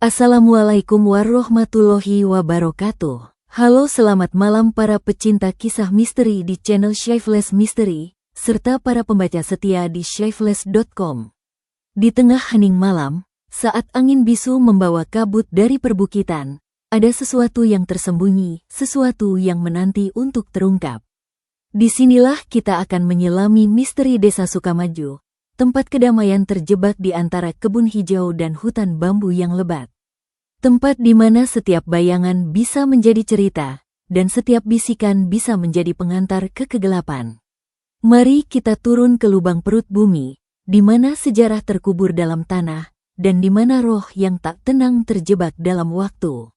Assalamualaikum warahmatullahi wabarakatuh. Halo, selamat malam para pecinta kisah misteri di channel Shyfeless Mystery, serta para pembaca setia di shyfeless.com. Di tengah hening malam, saat angin bisu membawa kabut dari perbukitan, ada sesuatu yang tersembunyi, sesuatu yang menanti untuk terungkap. Disinilah kita akan menyelami misteri Desa Sukamaju, tempat kedamaian terjebak di antara kebun hijau dan hutan bambu yang lebat. Tempat di mana setiap bayangan bisa menjadi cerita, dan setiap bisikan bisa menjadi pengantar ke kegelapan. Mari kita turun ke lubang perut bumi, di mana sejarah terkubur dalam tanah, dan di mana roh yang tak tenang terjebak dalam waktu.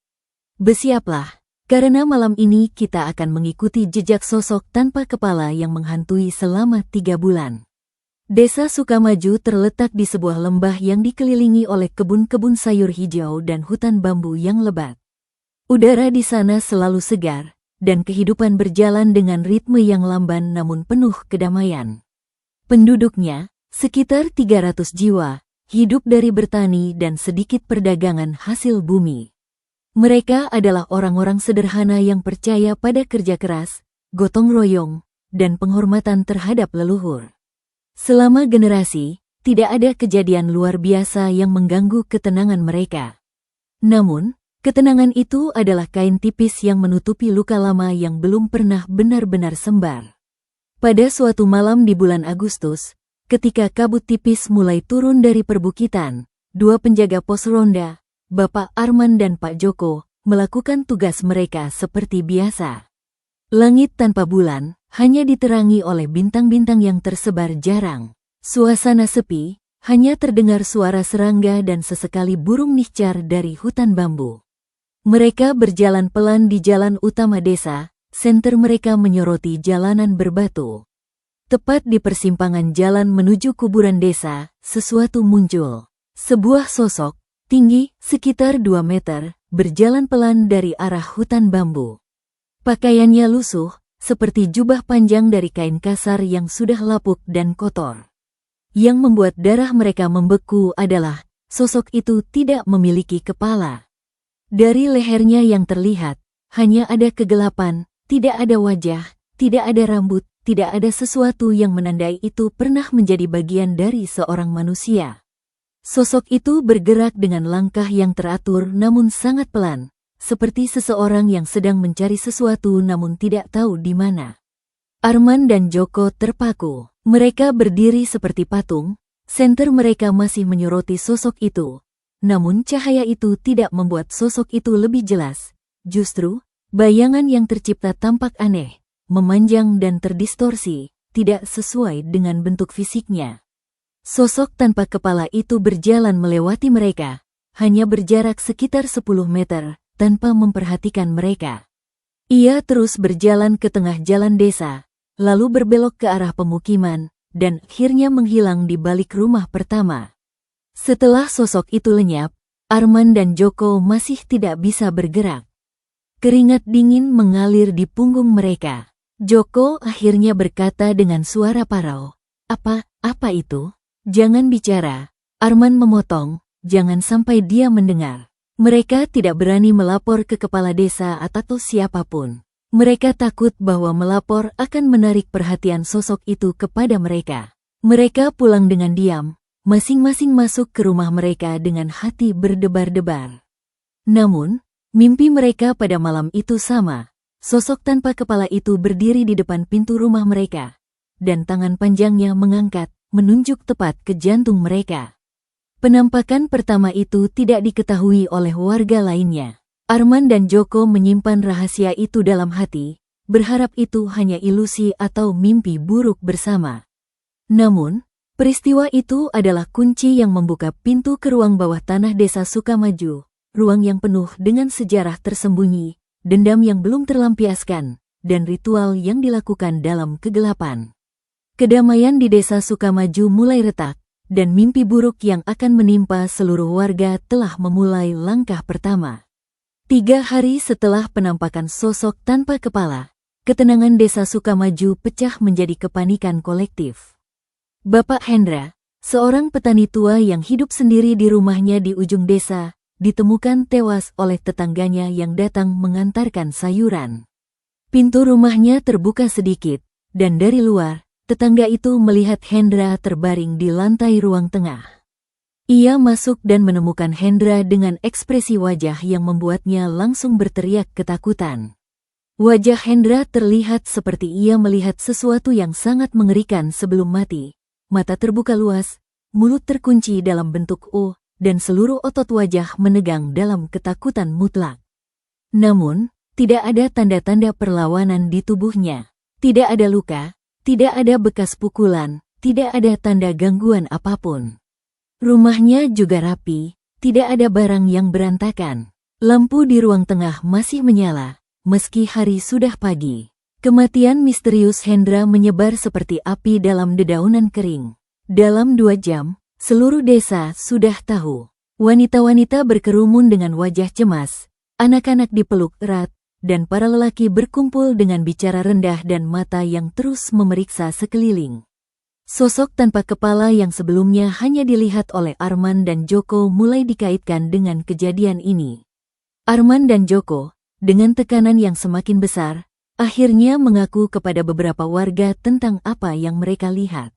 Bersiaplah, karena malam ini kita akan mengikuti jejak sosok tanpa kepala yang menghantui selama 3 bulan. Desa Sukamaju terletak di sebuah lembah yang dikelilingi oleh kebun-kebun sayur hijau dan hutan bambu yang lebat. Udara di sana selalu segar, dan kehidupan berjalan dengan ritme yang lamban namun penuh kedamaian. Penduduknya, sekitar 300 jiwa, hidup dari bertani dan sedikit perdagangan hasil bumi. Mereka adalah orang-orang sederhana yang percaya pada kerja keras, gotong royong, dan penghormatan terhadap leluhur. Selama generasi, tidak ada kejadian luar biasa yang mengganggu ketenangan mereka. Namun, ketenangan itu adalah kain tipis yang menutupi luka lama yang belum pernah benar-benar sembar. Pada suatu malam di bulan Agustus, ketika kabut tipis mulai turun dari perbukitan, 2 penjaga pos ronda, Bapak Arman dan Pak Joko, melakukan tugas mereka seperti biasa. Langit tanpa bulan, hanya diterangi oleh bintang-bintang yang tersebar jarang. Suasana sepi, hanya terdengar suara serangga dan sesekali burung nicar dari hutan bambu. Mereka berjalan pelan di jalan utama desa, senter mereka menyoroti jalanan berbatu. Tepat di persimpangan jalan menuju kuburan desa, sesuatu muncul. Sebuah sosok, tinggi, sekitar 2 meter, berjalan pelan dari arah hutan bambu. Pakaiannya lusuh, seperti jubah panjang dari kain kasar yang sudah lapuk dan kotor. Yang membuat darah mereka membeku adalah, sosok itu tidak memiliki kepala. Dari lehernya yang terlihat, hanya ada kegelapan, tidak ada wajah, tidak ada rambut, tidak ada sesuatu yang menandai itu pernah menjadi bagian dari seorang manusia. Sosok itu bergerak dengan langkah yang teratur namun sangat pelan, seperti seseorang yang sedang mencari sesuatu namun tidak tahu di mana. Arman dan Joko terpaku. Mereka berdiri seperti patung, senter mereka masih menyoroti sosok itu. Namun cahaya itu tidak membuat sosok itu lebih jelas. Justru, bayangan yang tercipta tampak aneh, memanjang dan terdistorsi, tidak sesuai dengan bentuk fisiknya. Sosok tanpa kepala itu berjalan melewati mereka, hanya berjarak sekitar 10 meter, tanpa memperhatikan mereka. Ia terus berjalan ke tengah jalan desa, lalu berbelok ke arah pemukiman, dan akhirnya menghilang di balik rumah pertama. Setelah sosok itu lenyap, Arman dan Joko masih tidak bisa bergerak. Keringat dingin mengalir di punggung mereka. Joko akhirnya berkata dengan suara parau, Apa itu? Jangan bicara." Arman memotong, "Jangan sampai dia mendengar. Mereka tidak berani melapor ke kepala desa atau siapapun. Mereka takut bahwa melapor akan menarik perhatian sosok itu kepada mereka. Mereka pulang dengan diam, masing-masing masuk ke rumah mereka dengan hati berdebar-debar. Namun, mimpi mereka pada malam itu sama. Sosok tanpa kepala itu berdiri di depan pintu rumah mereka, dan tangan panjangnya mengangkat, menunjuk tepat ke jantung mereka. Penampakan pertama itu tidak diketahui oleh warga lainnya. Arman dan Joko menyimpan rahasia itu dalam hati, berharap itu hanya ilusi atau mimpi buruk bersama. Namun, peristiwa itu adalah kunci yang membuka pintu ke ruang bawah tanah Desa Sukamaju, ruang yang penuh dengan sejarah tersembunyi, dendam yang belum terlampiaskan, dan ritual yang dilakukan dalam kegelapan. Kedamaian di Desa Sukamaju mulai retak, dan mimpi buruk yang akan menimpa seluruh warga telah memulai langkah pertama. 3 hari setelah penampakan sosok tanpa kepala, ketenangan Desa Sukamaju pecah menjadi kepanikan kolektif. Bapak Hendra, seorang petani tua yang hidup sendiri di rumahnya di ujung desa, ditemukan tewas oleh tetangganya yang datang mengantarkan sayuran. Pintu rumahnya terbuka sedikit, dan dari luar, tetangga itu melihat Hendra terbaring di lantai ruang tengah. Ia masuk dan menemukan Hendra dengan ekspresi wajah yang membuatnya langsung berteriak ketakutan. Wajah Hendra terlihat seperti ia melihat sesuatu yang sangat mengerikan sebelum mati. Mata terbuka luas, mulut terkunci dalam bentuk U, dan seluruh otot wajah menegang dalam ketakutan mutlak. Namun, tidak ada tanda-tanda perlawanan di tubuhnya. Tidak ada luka, tidak ada bekas pukulan, tidak ada tanda gangguan apapun. Rumahnya juga rapi, tidak ada barang yang berantakan. Lampu di ruang tengah masih menyala. Meski hari sudah pagi, kematian misterius Hendra menyebar seperti api dalam dedaunan kering. Dalam 2 jam, seluruh desa sudah tahu. Wanita-wanita berkerumun dengan wajah cemas, anak-anak dipeluk erat, dan para lelaki berkumpul dengan bicara rendah dan mata yang terus memeriksa sekeliling. Sosok tanpa kepala yang sebelumnya hanya dilihat oleh Arman dan Joko mulai dikaitkan dengan kejadian ini. Arman dan Joko, dengan tekanan yang semakin besar, akhirnya mengaku kepada beberapa warga tentang apa yang mereka lihat.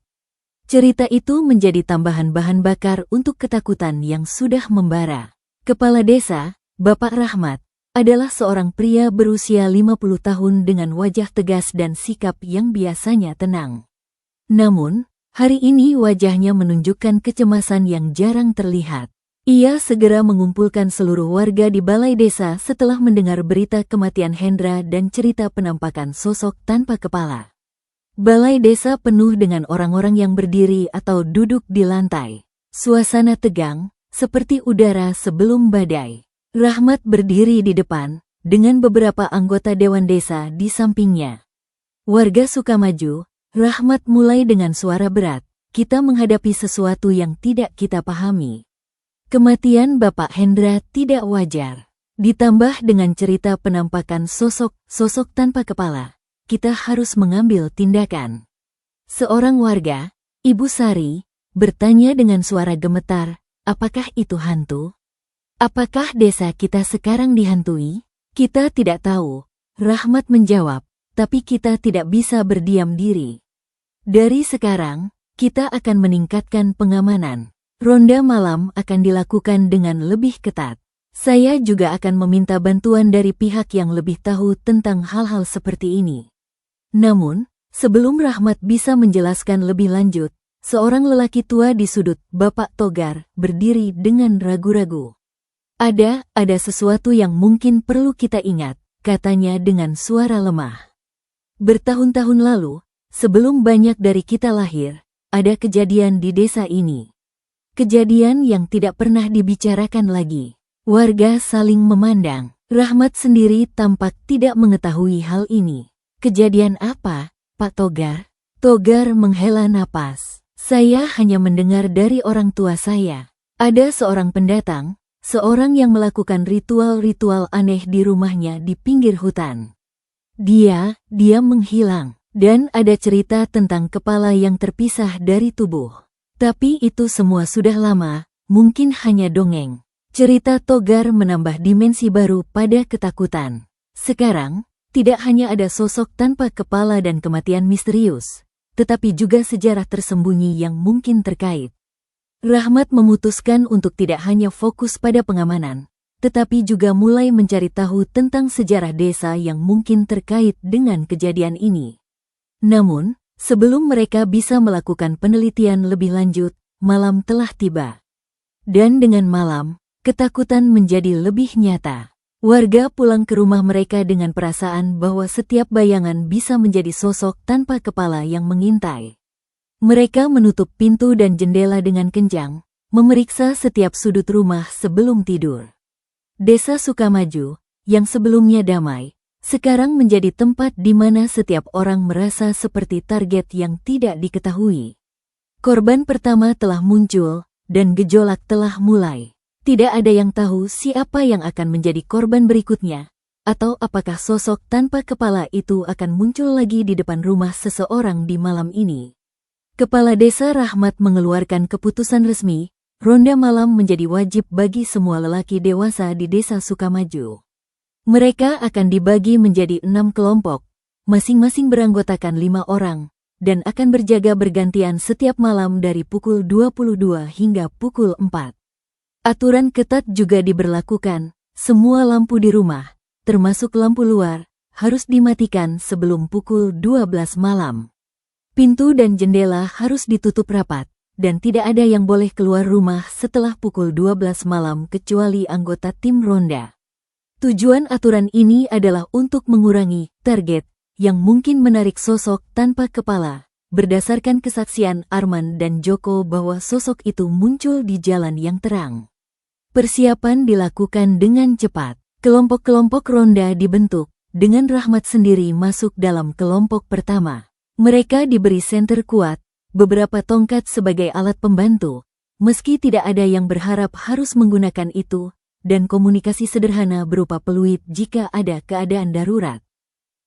Cerita itu menjadi tambahan bahan bakar untuk ketakutan yang sudah membara. Kepala desa, Bapak Rahmat, adalah seorang pria berusia 50 tahun dengan wajah tegas dan sikap yang biasanya tenang. Namun, hari ini wajahnya menunjukkan kecemasan yang jarang terlihat. Ia segera mengumpulkan seluruh warga di balai desa setelah mendengar berita kematian Hendra dan cerita penampakan sosok tanpa kepala. Balai desa penuh dengan orang-orang yang berdiri atau duduk di lantai. Suasana tegang, seperti udara sebelum badai. Rahmat berdiri di depan, dengan beberapa anggota Dewan Desa di sampingnya. Warga Sukamaju, Rahmat mulai dengan suara berat, kita menghadapi sesuatu yang tidak kita pahami. Kematian Bapak Hendra tidak wajar. Ditambah dengan cerita penampakan sosok tanpa kepala, kita harus mengambil tindakan. Seorang warga, Ibu Sari, bertanya dengan suara gemetar, apakah itu hantu? Apakah desa kita sekarang dihantui? Kita tidak tahu, Rahmat menjawab, tapi kita tidak bisa berdiam diri. Dari sekarang, kita akan meningkatkan pengamanan. Ronda malam akan dilakukan dengan lebih ketat. Saya juga akan meminta bantuan dari pihak yang lebih tahu tentang hal-hal seperti ini. Namun, sebelum Rahmat bisa menjelaskan lebih lanjut, seorang lelaki tua di sudut, Bapak Togar, berdiri dengan ragu-ragu. Ada sesuatu yang mungkin perlu kita ingat, katanya dengan suara lemah. Bertahun-tahun lalu, sebelum banyak dari kita lahir, ada kejadian di desa ini. Kejadian yang tidak pernah dibicarakan lagi. Warga saling memandang. Rahmat sendiri tampak tidak mengetahui hal ini. Kejadian apa, Pak Togar? Togar menghela napas. Saya hanya mendengar dari orang tua saya. Ada seorang pendatang, seorang yang melakukan ritual-ritual aneh di rumahnya di pinggir hutan. Dia menghilang, dan ada cerita tentang kepala yang terpisah dari tubuh. Tapi itu semua sudah lama, mungkin hanya dongeng. Cerita Togar menambah dimensi baru pada ketakutan. Sekarang, tidak hanya ada sosok tanpa kepala dan kematian misterius, tetapi juga sejarah tersembunyi yang mungkin terkait. Rahmat memutuskan untuk tidak hanya fokus pada pengamanan, tetapi juga mulai mencari tahu tentang sejarah desa yang mungkin terkait dengan kejadian ini. Namun, sebelum mereka bisa melakukan penelitian lebih lanjut, malam telah tiba. Dan dengan malam, ketakutan menjadi lebih nyata. Warga pulang ke rumah mereka dengan perasaan bahwa setiap bayangan bisa menjadi sosok tanpa kepala yang mengintai. Mereka menutup pintu dan jendela dengan kencang, memeriksa setiap sudut rumah sebelum tidur. Desa Sukamaju, yang sebelumnya damai, sekarang menjadi tempat di mana setiap orang merasa seperti target yang tidak diketahui. Korban pertama telah muncul, dan gejolak telah mulai. Tidak ada yang tahu siapa yang akan menjadi korban berikutnya, atau apakah sosok tanpa kepala itu akan muncul lagi di depan rumah seseorang di malam ini. Kepala Desa Rahmat mengeluarkan keputusan resmi, ronda malam menjadi wajib bagi semua lelaki dewasa di Desa Sukamaju. Mereka akan dibagi menjadi 6 kelompok, masing-masing beranggotakan 5 orang, dan akan berjaga bergantian setiap malam dari pukul 22 hingga pukul 4. Aturan ketat juga diberlakukan, semua lampu di rumah, termasuk lampu luar, harus dimatikan sebelum pukul 12 malam. Pintu dan jendela harus ditutup rapat, dan tidak ada yang boleh keluar rumah setelah pukul 12 malam kecuali anggota tim ronda. Tujuan aturan ini adalah untuk mengurangi target yang mungkin menarik sosok tanpa kepala. Berdasarkan kesaksian Arman dan Joko bahwa sosok itu muncul di jalan yang terang. Persiapan dilakukan dengan cepat. Kelompok-kelompok ronda dibentuk, dengan Rahmat sendiri masuk dalam kelompok pertama. Mereka diberi senter kuat, beberapa tongkat sebagai alat pembantu, meski tidak ada yang berharap harus menggunakan itu, dan komunikasi sederhana berupa peluit jika ada keadaan darurat.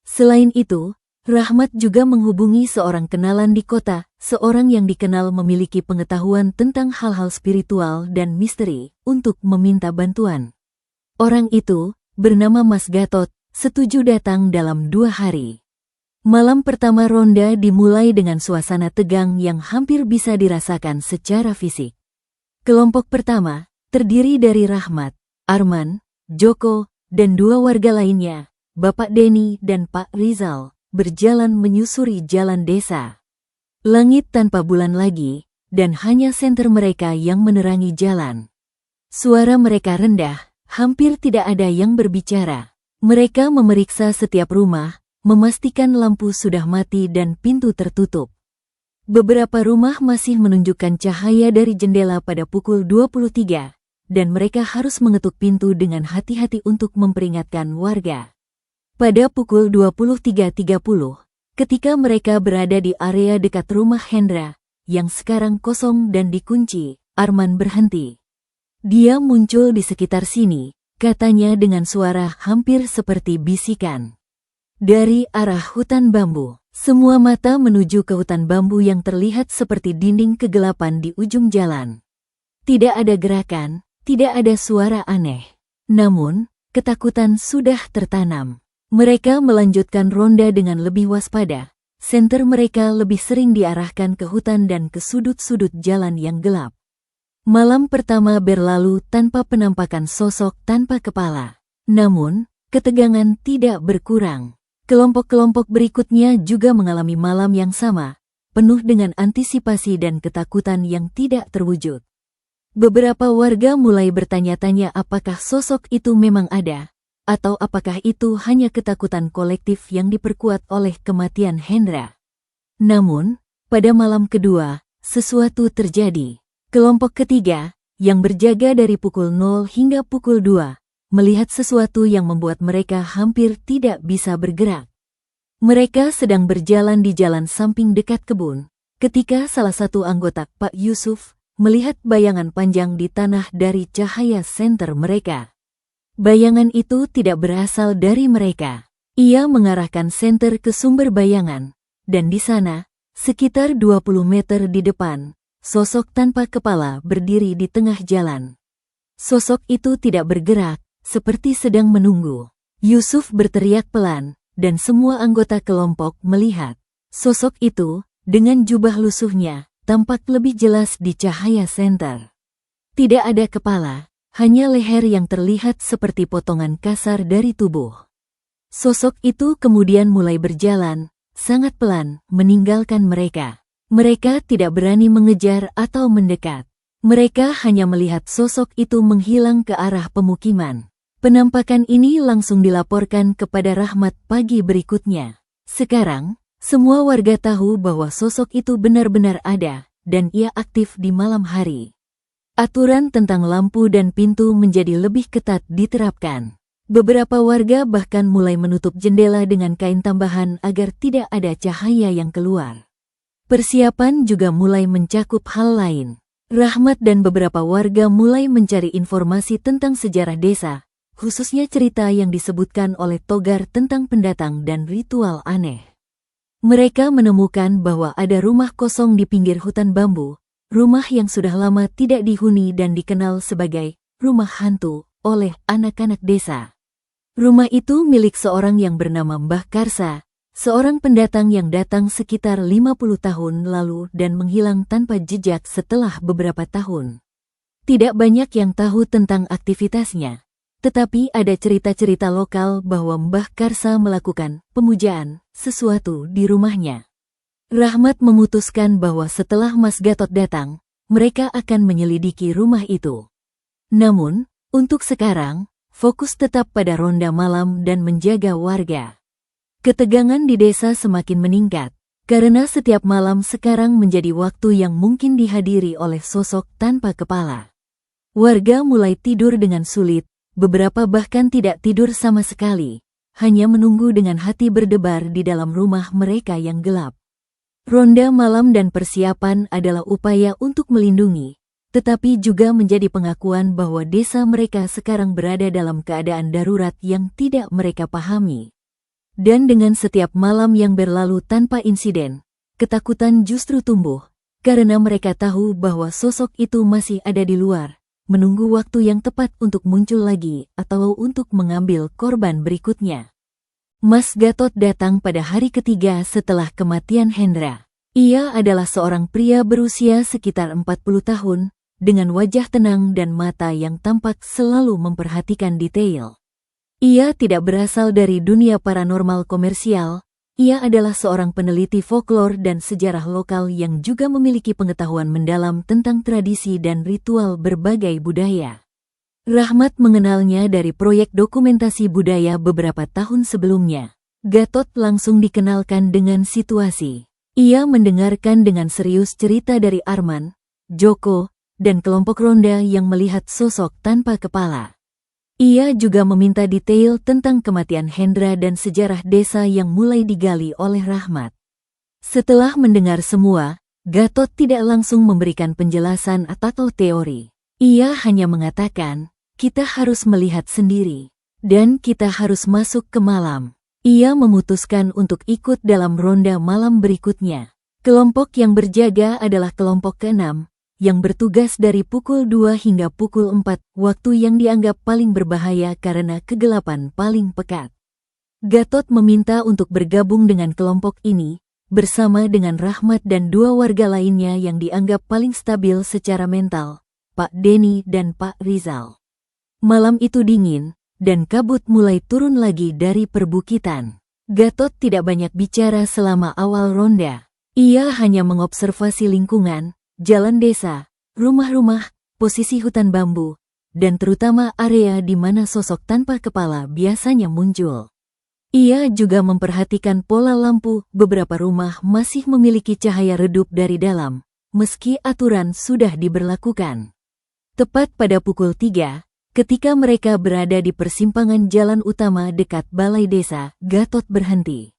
Selain itu, Rahmat juga menghubungi seorang kenalan di kota, seorang yang dikenal memiliki pengetahuan tentang hal-hal spiritual dan misteri, untuk meminta bantuan. Orang itu, bernama Mas Gatot, setuju datang dalam 2 hari. Malam pertama ronda dimulai dengan suasana tegang yang hampir bisa dirasakan secara fisik. Kelompok pertama, terdiri dari Rahmat, Arman, Joko, dan 2 warga lainnya, Bapak Denny dan Pak Rizal, berjalan menyusuri jalan desa. Langit tanpa bulan lagi, dan hanya senter mereka yang menerangi jalan. Suara mereka rendah, hampir tidak ada yang berbicara. Mereka memeriksa setiap rumah, memastikan lampu sudah mati dan pintu tertutup. Beberapa rumah masih menunjukkan cahaya dari jendela pada pukul 23, dan mereka harus mengetuk pintu dengan hati-hati untuk memperingatkan warga. Pada pukul 23.30, ketika mereka berada di area dekat rumah Hendra, yang sekarang kosong dan dikunci, Arman berhenti. Dia muncul di sekitar sini, katanya dengan suara hampir seperti bisikan. Dari arah hutan bambu, semua mata menuju ke hutan bambu yang terlihat seperti dinding kegelapan di ujung jalan. Tidak ada gerakan, tidak ada suara aneh. Namun, ketakutan sudah tertanam. Mereka melanjutkan ronda dengan lebih waspada. Senter mereka lebih sering diarahkan ke hutan dan ke sudut-sudut jalan yang gelap. Malam pertama berlalu tanpa penampakan sosok tanpa kepala. Namun, ketegangan tidak berkurang. Kelompok-kelompok berikutnya juga mengalami malam yang sama, penuh dengan antisipasi dan ketakutan yang tidak terwujud. Beberapa warga mulai bertanya-tanya apakah sosok itu memang ada, atau apakah itu hanya ketakutan kolektif yang diperkuat oleh kematian Hendra. Namun, pada malam kedua, sesuatu terjadi. Kelompok ketiga, yang berjaga dari pukul 0 hingga pukul 2, melihat sesuatu yang membuat mereka hampir tidak bisa bergerak. Mereka sedang berjalan di jalan samping dekat kebun, ketika salah satu anggota Pak Yusuf melihat bayangan panjang di tanah dari cahaya senter mereka. Bayangan itu tidak berasal dari mereka. Ia mengarahkan senter ke sumber bayangan, dan di sana, sekitar 20 meter di depan, sosok tanpa kepala berdiri di tengah jalan. Sosok itu tidak bergerak, seperti sedang menunggu. Yusuf berteriak pelan, dan semua anggota kelompok melihat. Sosok itu, dengan jubah lusuhnya, tampak lebih jelas di cahaya senter. Tidak ada kepala, hanya leher yang terlihat seperti potongan kasar dari tubuh. Sosok itu kemudian mulai berjalan, sangat pelan, meninggalkan mereka. Mereka tidak berani mengejar atau mendekat. Mereka hanya melihat sosok itu menghilang ke arah pemukiman. Penampakan ini langsung dilaporkan kepada Rahmat pagi berikutnya. Sekarang, semua warga tahu bahwa sosok itu benar-benar ada, dan ia aktif di malam hari. Aturan tentang lampu dan pintu menjadi lebih ketat diterapkan. Beberapa warga bahkan mulai menutup jendela dengan kain tambahan agar tidak ada cahaya yang keluar. Persiapan juga mulai mencakup hal lain. Rahmat dan beberapa warga mulai mencari informasi tentang sejarah desa, khususnya cerita yang disebutkan oleh Togar tentang pendatang dan ritual aneh. Mereka menemukan bahwa ada rumah kosong di pinggir hutan bambu, rumah yang sudah lama tidak dihuni dan dikenal sebagai rumah hantu oleh anak-anak desa. Rumah itu milik seorang yang bernama Mbah Karsa, seorang pendatang yang datang sekitar 50 tahun lalu dan menghilang tanpa jejak setelah beberapa tahun. Tidak banyak yang tahu tentang aktivitasnya, tetapi ada cerita-cerita lokal bahwa Mbah Karsa melakukan pemujaan sesuatu di rumahnya. Rahmat memutuskan bahwa setelah Mas Gatot datang, mereka akan menyelidiki rumah itu. Namun, untuk sekarang, fokus tetap pada ronda malam dan menjaga warga. Ketegangan di desa semakin meningkat, karena setiap malam sekarang menjadi waktu yang mungkin dihadiri oleh sosok tanpa kepala. Warga mulai tidur dengan sulit, beberapa bahkan tidak tidur sama sekali, hanya menunggu dengan hati berdebar di dalam rumah mereka yang gelap. Ronda malam dan persiapan adalah upaya untuk melindungi, tetapi juga menjadi pengakuan bahwa desa mereka sekarang berada dalam keadaan darurat yang tidak mereka pahami. Dan dengan setiap malam yang berlalu tanpa insiden, ketakutan justru tumbuh, karena mereka tahu bahwa sosok itu masih ada di luar, menunggu waktu yang tepat untuk muncul lagi atau untuk mengambil korban berikutnya. Mas Gatot datang pada hari ketiga setelah kematian Hendra. Ia adalah seorang pria berusia sekitar 40 tahun, dengan wajah tenang dan mata yang tampak selalu memperhatikan detail. Ia tidak berasal dari dunia paranormal komersial, ia adalah seorang peneliti folklore dan sejarah lokal yang juga memiliki pengetahuan mendalam tentang tradisi dan ritual berbagai budaya. Rahmat mengenalnya dari proyek dokumentasi budaya beberapa tahun sebelumnya. Gatot langsung dikenalkan dengan situasi. Ia mendengarkan dengan serius cerita dari Arman, Joko, dan kelompok ronda yang melihat sosok tanpa kepala. Ia juga meminta detail tentang kematian Hendra dan sejarah desa yang mulai digali oleh Rahmat. Setelah mendengar semua, Gatot tidak langsung memberikan penjelasan atau teori. Ia hanya mengatakan, kita harus melihat sendiri, dan kita harus masuk ke malam. Ia memutuskan untuk ikut dalam ronda malam berikutnya. Kelompok yang berjaga adalah kelompok ke-6, yang bertugas dari pukul 2 hingga pukul 4, waktu yang dianggap paling berbahaya karena kegelapan paling pekat. Gatot meminta untuk bergabung dengan kelompok ini, bersama dengan Rahmat dan 2 warga lainnya yang dianggap paling stabil secara mental, Pak Denny dan Pak Rizal. Malam itu dingin, dan kabut mulai turun lagi dari perbukitan. Gatot tidak banyak bicara selama awal ronda. Ia hanya mengobservasi lingkungan, jalan desa, rumah-rumah, posisi hutan bambu, dan terutama area di mana sosok tanpa kepala biasanya muncul. Ia juga memperhatikan pola lampu, beberapa rumah masih memiliki cahaya redup dari dalam, meski aturan sudah diberlakukan. Tepat pada pukul 3, ketika mereka berada di persimpangan jalan utama dekat balai desa, Gatot berhenti.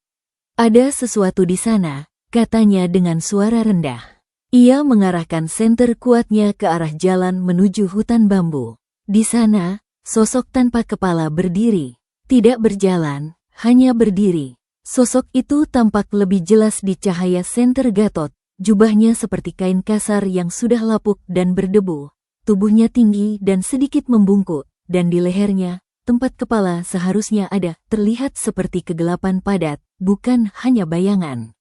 Ada sesuatu di sana, katanya dengan suara rendah. Ia mengarahkan senter kuatnya ke arah jalan menuju hutan bambu. Di sana, sosok tanpa kepala berdiri. Tidak berjalan, hanya berdiri. Sosok itu tampak lebih jelas di cahaya senter Gatot. Jubahnya seperti kain kasar yang sudah lapuk dan berdebu. Tubuhnya tinggi dan sedikit membungkuk, dan di lehernya, tempat kepala seharusnya ada, terlihat seperti kegelapan padat, bukan hanya bayangan.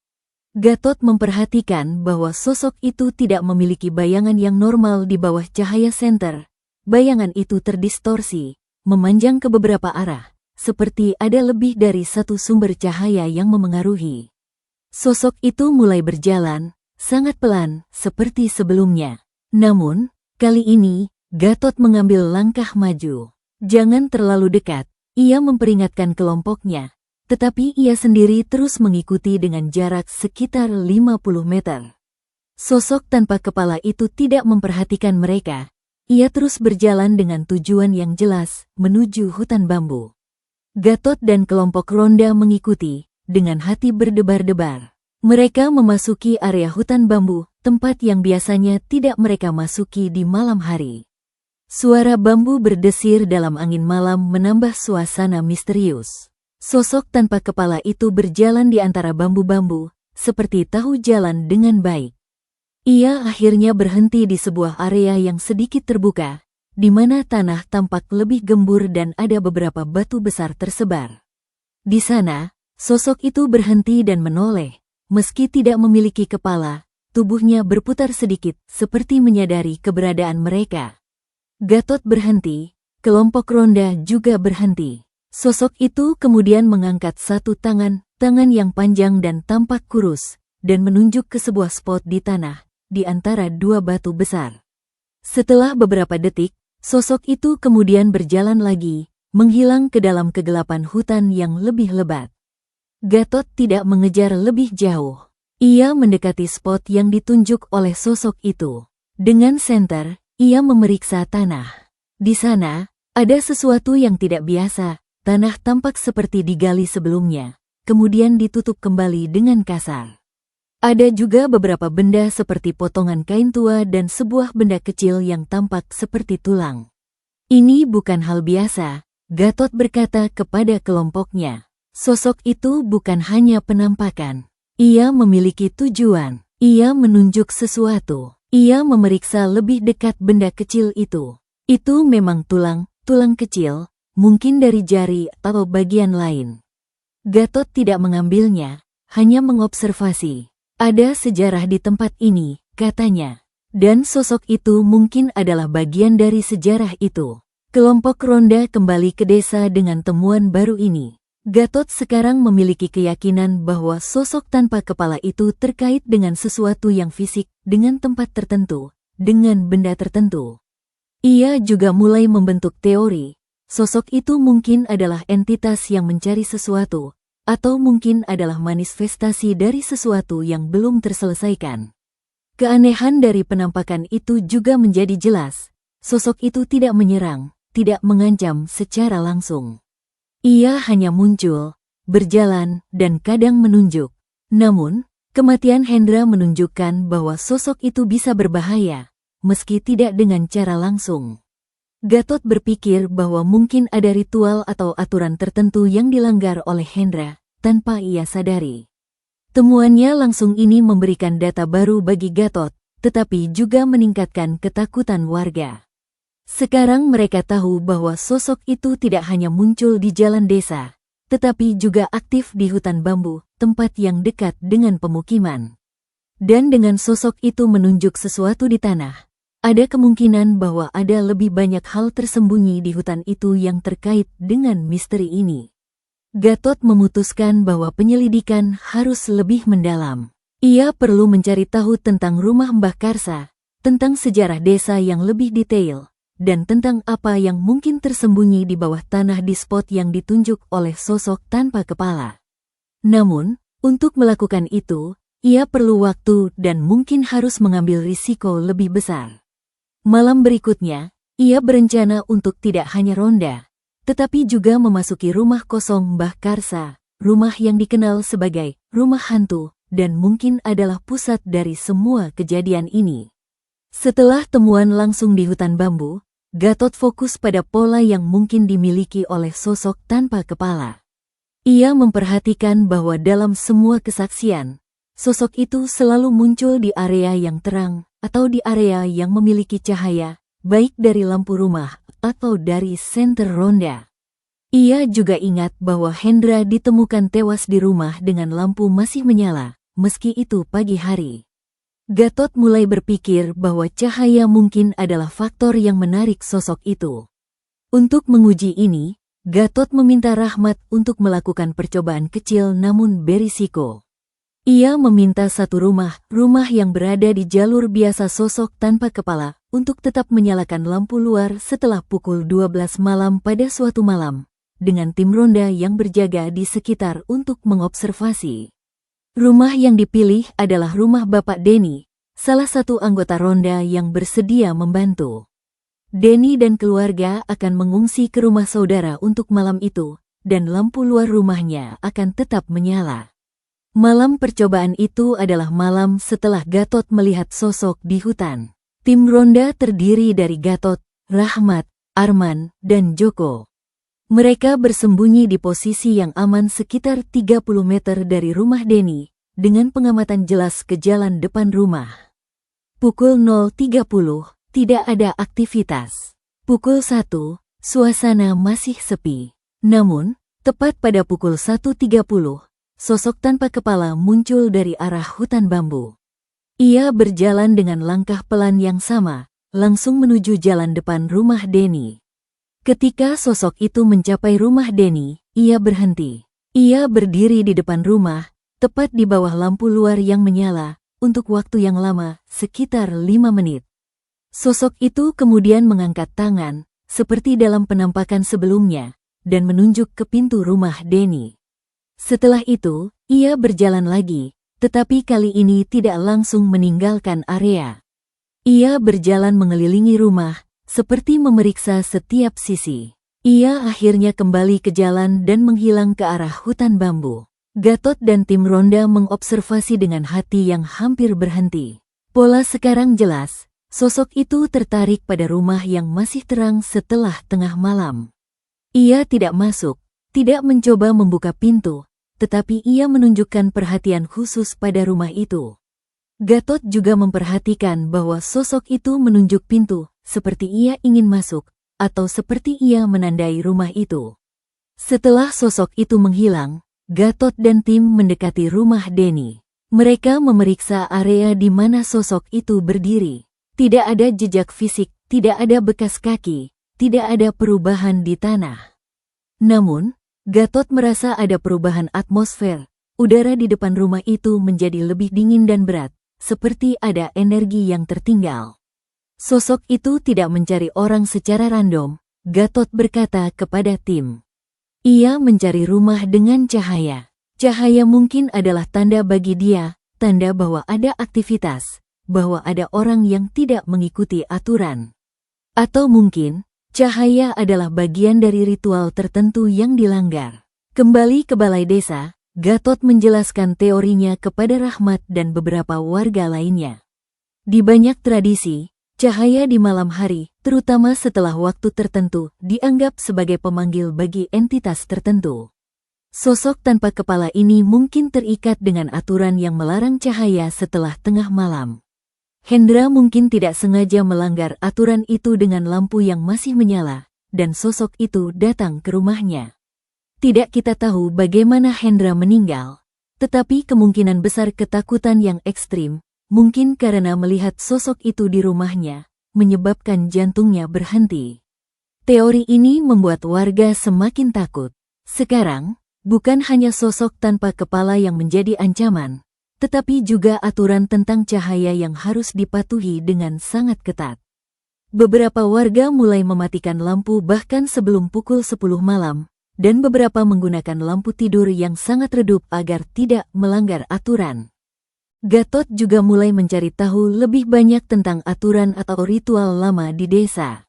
Gatot memperhatikan bahwa sosok itu tidak memiliki bayangan yang normal di bawah cahaya senter. Bayangan itu terdistorsi, memanjang ke beberapa arah, seperti ada lebih dari satu sumber cahaya yang memengaruhi. Sosok itu mulai berjalan, sangat pelan, seperti sebelumnya. Namun, kali ini, Gatot mengambil langkah maju. Jangan terlalu dekat, ia memperingatkan kelompoknya. Tetapi ia sendiri terus mengikuti dengan jarak sekitar 50 meter. Sosok tanpa kepala itu tidak memperhatikan mereka. Ia terus berjalan dengan tujuan yang jelas, menuju hutan bambu. Gatot dan kelompok ronda mengikuti, dengan hati berdebar-debar. Mereka memasuki area hutan bambu, tempat yang biasanya tidak mereka masuki di malam hari. Suara bambu berdesir dalam angin malam menambah suasana misterius. Sosok tanpa kepala itu berjalan di antara bambu-bambu, seperti tahu jalan dengan baik. Ia akhirnya berhenti di sebuah area yang sedikit terbuka, di mana tanah tampak lebih gembur dan ada beberapa batu besar tersebar. Di sana, sosok itu berhenti dan menoleh. Meski tidak memiliki kepala, tubuhnya berputar sedikit seperti menyadari keberadaan mereka. Gatot berhenti, kelompok ronda juga berhenti. Sosok itu kemudian mengangkat satu tangan yang panjang dan tampak kurus, dan menunjuk ke sebuah spot di tanah, di antara dua batu besar. Setelah beberapa detik, sosok itu kemudian berjalan lagi, menghilang ke dalam kegelapan hutan yang lebih lebat. Gatot tidak mengejar lebih jauh. Ia mendekati spot yang ditunjuk oleh sosok itu. Dengan senter, ia memeriksa tanah. Di sana, ada sesuatu yang tidak biasa. Tanah tampak seperti digali sebelumnya, kemudian ditutup kembali dengan kasar. Ada juga beberapa benda seperti potongan kain tua dan sebuah benda kecil yang tampak seperti tulang. Ini bukan hal biasa, Gatot berkata kepada kelompoknya. Sosok itu bukan hanya penampakan. Ia memiliki tujuan. Ia menunjuk sesuatu. Ia memeriksa lebih dekat benda kecil itu. Itu memang tulang kecil, mungkin dari jari atau bagian lain. Gatot tidak mengambilnya, hanya mengobservasi. Ada sejarah di tempat ini, katanya. Dan sosok itu mungkin adalah bagian dari sejarah itu. Kelompok ronda kembali ke desa dengan temuan baru ini. Gatot sekarang memiliki keyakinan bahwa sosok tanpa kepala itu terkait dengan sesuatu yang fisik, dengan tempat tertentu, dengan benda tertentu. Ia juga mulai membentuk teori. Sosok itu mungkin adalah entitas yang mencari sesuatu, atau mungkin adalah manifestasi dari sesuatu yang belum terselesaikan. Keanehan dari penampakan itu juga menjadi jelas. Sosok itu tidak menyerang, tidak mengancam secara langsung. Ia hanya muncul, berjalan, dan kadang menunjuk. Namun, kematian Hendra menunjukkan bahwa sosok itu bisa berbahaya, meski tidak dengan cara langsung. Gatot berpikir bahwa mungkin ada ritual atau aturan tertentu yang dilanggar oleh Hendra, tanpa ia sadari. Temuannya langsung ini memberikan data baru bagi Gatot, tetapi juga meningkatkan ketakutan warga. Sekarang mereka tahu bahwa sosok itu tidak hanya muncul di jalan desa, tetapi juga aktif di hutan bambu, tempat yang dekat dengan pemukiman. Dan dengan sosok itu menunjuk sesuatu di tanah, ada kemungkinan bahwa ada lebih banyak hal tersembunyi di hutan itu yang terkait dengan misteri ini. Gatot memutuskan bahwa penyelidikan harus lebih mendalam. Ia perlu mencari tahu tentang rumah Mbah Karsa, tentang sejarah desa yang lebih detail, dan tentang apa yang mungkin tersembunyi di bawah tanah di spot yang ditunjuk oleh sosok tanpa kepala. Namun, untuk melakukan itu, ia perlu waktu dan mungkin harus mengambil risiko lebih besar. Malam berikutnya, ia berencana untuk tidak hanya ronda, tetapi juga memasuki rumah kosong Mbah Karsa, rumah yang dikenal sebagai rumah hantu, dan mungkin adalah pusat dari semua kejadian ini. Setelah temuan langsung di hutan bambu, Gatot fokus pada pola yang mungkin dimiliki oleh sosok tanpa kepala. Ia memperhatikan bahwa dalam semua kesaksian, sosok itu selalu muncul di area yang terang, atau di area yang memiliki cahaya, baik dari lampu rumah atau dari senter ronda. Ia juga ingat bahwa Hendra ditemukan tewas di rumah dengan lampu masih menyala, meski itu pagi hari. Gatot mulai berpikir bahwa cahaya mungkin adalah faktor yang menarik sosok itu. Untuk menguji ini, Gatot meminta Rahmat untuk melakukan percobaan kecil namun berisiko. Ia meminta satu rumah yang berada di jalur biasa sosok tanpa kepala, untuk tetap menyalakan lampu luar setelah pukul 12 malam pada suatu malam, dengan tim ronda yang berjaga di sekitar untuk mengobservasi. Rumah yang dipilih adalah rumah Bapak Denny, salah satu anggota ronda yang bersedia membantu. Denny dan keluarga akan mengungsi ke rumah saudara untuk malam itu, dan lampu luar rumahnya akan tetap menyala. Malam percobaan itu adalah malam setelah Gatot melihat sosok di hutan. Tim ronda terdiri dari Gatot, Rahmat, Arman, dan Joko. Mereka bersembunyi di posisi yang aman sekitar 30 meter dari rumah Denny, dengan pengamatan jelas ke jalan depan rumah. Pukul 0.30, tidak ada aktivitas. Pukul 1, suasana masih sepi. Namun, tepat pada pukul 1.30, sosok tanpa kepala muncul dari arah hutan bambu. Ia berjalan dengan langkah pelan yang sama, langsung menuju jalan depan rumah Denny. Ketika sosok itu mencapai rumah Denny, ia berhenti. Ia berdiri di depan rumah, tepat di bawah lampu luar yang menyala, untuk waktu yang lama, sekitar 5 menit. Sosok itu kemudian mengangkat tangan, seperti dalam penampakan sebelumnya, dan menunjuk ke pintu rumah Denny. Setelah itu, ia berjalan lagi, tetapi kali ini tidak langsung meninggalkan area. Ia berjalan mengelilingi rumah, seperti memeriksa setiap sisi. Ia akhirnya kembali ke jalan dan menghilang ke arah hutan bambu. Gatot dan tim ronda mengobservasi dengan hati yang hampir berhenti. Pola sekarang jelas, sosok itu tertarik pada rumah yang masih terang setelah tengah malam. Ia tidak masuk, tidak mencoba membuka pintu, tetapi ia menunjukkan perhatian khusus pada rumah itu. Gatot juga memperhatikan bahwa sosok itu menunjuk pintu, seperti ia ingin masuk, atau seperti ia menandai rumah itu. Setelah sosok itu menghilang, Gatot dan tim mendekati rumah Denny. Mereka memeriksa area di mana sosok itu berdiri. Tidak ada jejak fisik, tidak ada bekas kaki, tidak ada perubahan di tanah. Namun, Gatot merasa ada perubahan atmosfer. Udara di depan rumah itu menjadi lebih dingin dan berat, seperti ada energi yang tertinggal. Sosok itu tidak mencari orang secara random, Gatot berkata kepada tim. Ia mencari rumah dengan cahaya. Cahaya mungkin adalah tanda bagi dia, tanda bahwa ada aktivitas, bahwa ada orang yang tidak mengikuti aturan. Atau mungkin, cahaya adalah bagian dari ritual tertentu yang dilanggar. Kembali ke balai desa, Gatot menjelaskan teorinya kepada Rahmat dan beberapa warga lainnya. Di banyak tradisi, cahaya di malam hari, terutama setelah waktu tertentu, dianggap sebagai pemanggil bagi entitas tertentu. Sosok tanpa kepala ini mungkin terikat dengan aturan yang melarang cahaya setelah tengah malam. Hendra mungkin tidak sengaja melanggar aturan itu dengan lampu yang masih menyala, dan sosok itu datang ke rumahnya. Tidak kita tahu bagaimana Hendra meninggal, tetapi kemungkinan besar ketakutan yang ekstrim, mungkin karena melihat sosok itu di rumahnya, menyebabkan jantungnya berhenti. Teori ini membuat warga semakin takut. Sekarang, bukan hanya sosok tanpa kepala yang menjadi ancaman, tetapi juga aturan tentang cahaya yang harus dipatuhi dengan sangat ketat. Beberapa warga mulai mematikan lampu bahkan sebelum pukul 10 malam, dan beberapa menggunakan lampu tidur yang sangat redup agar tidak melanggar aturan. Gatot juga mulai mencari tahu lebih banyak tentang aturan atau ritual lama di desa.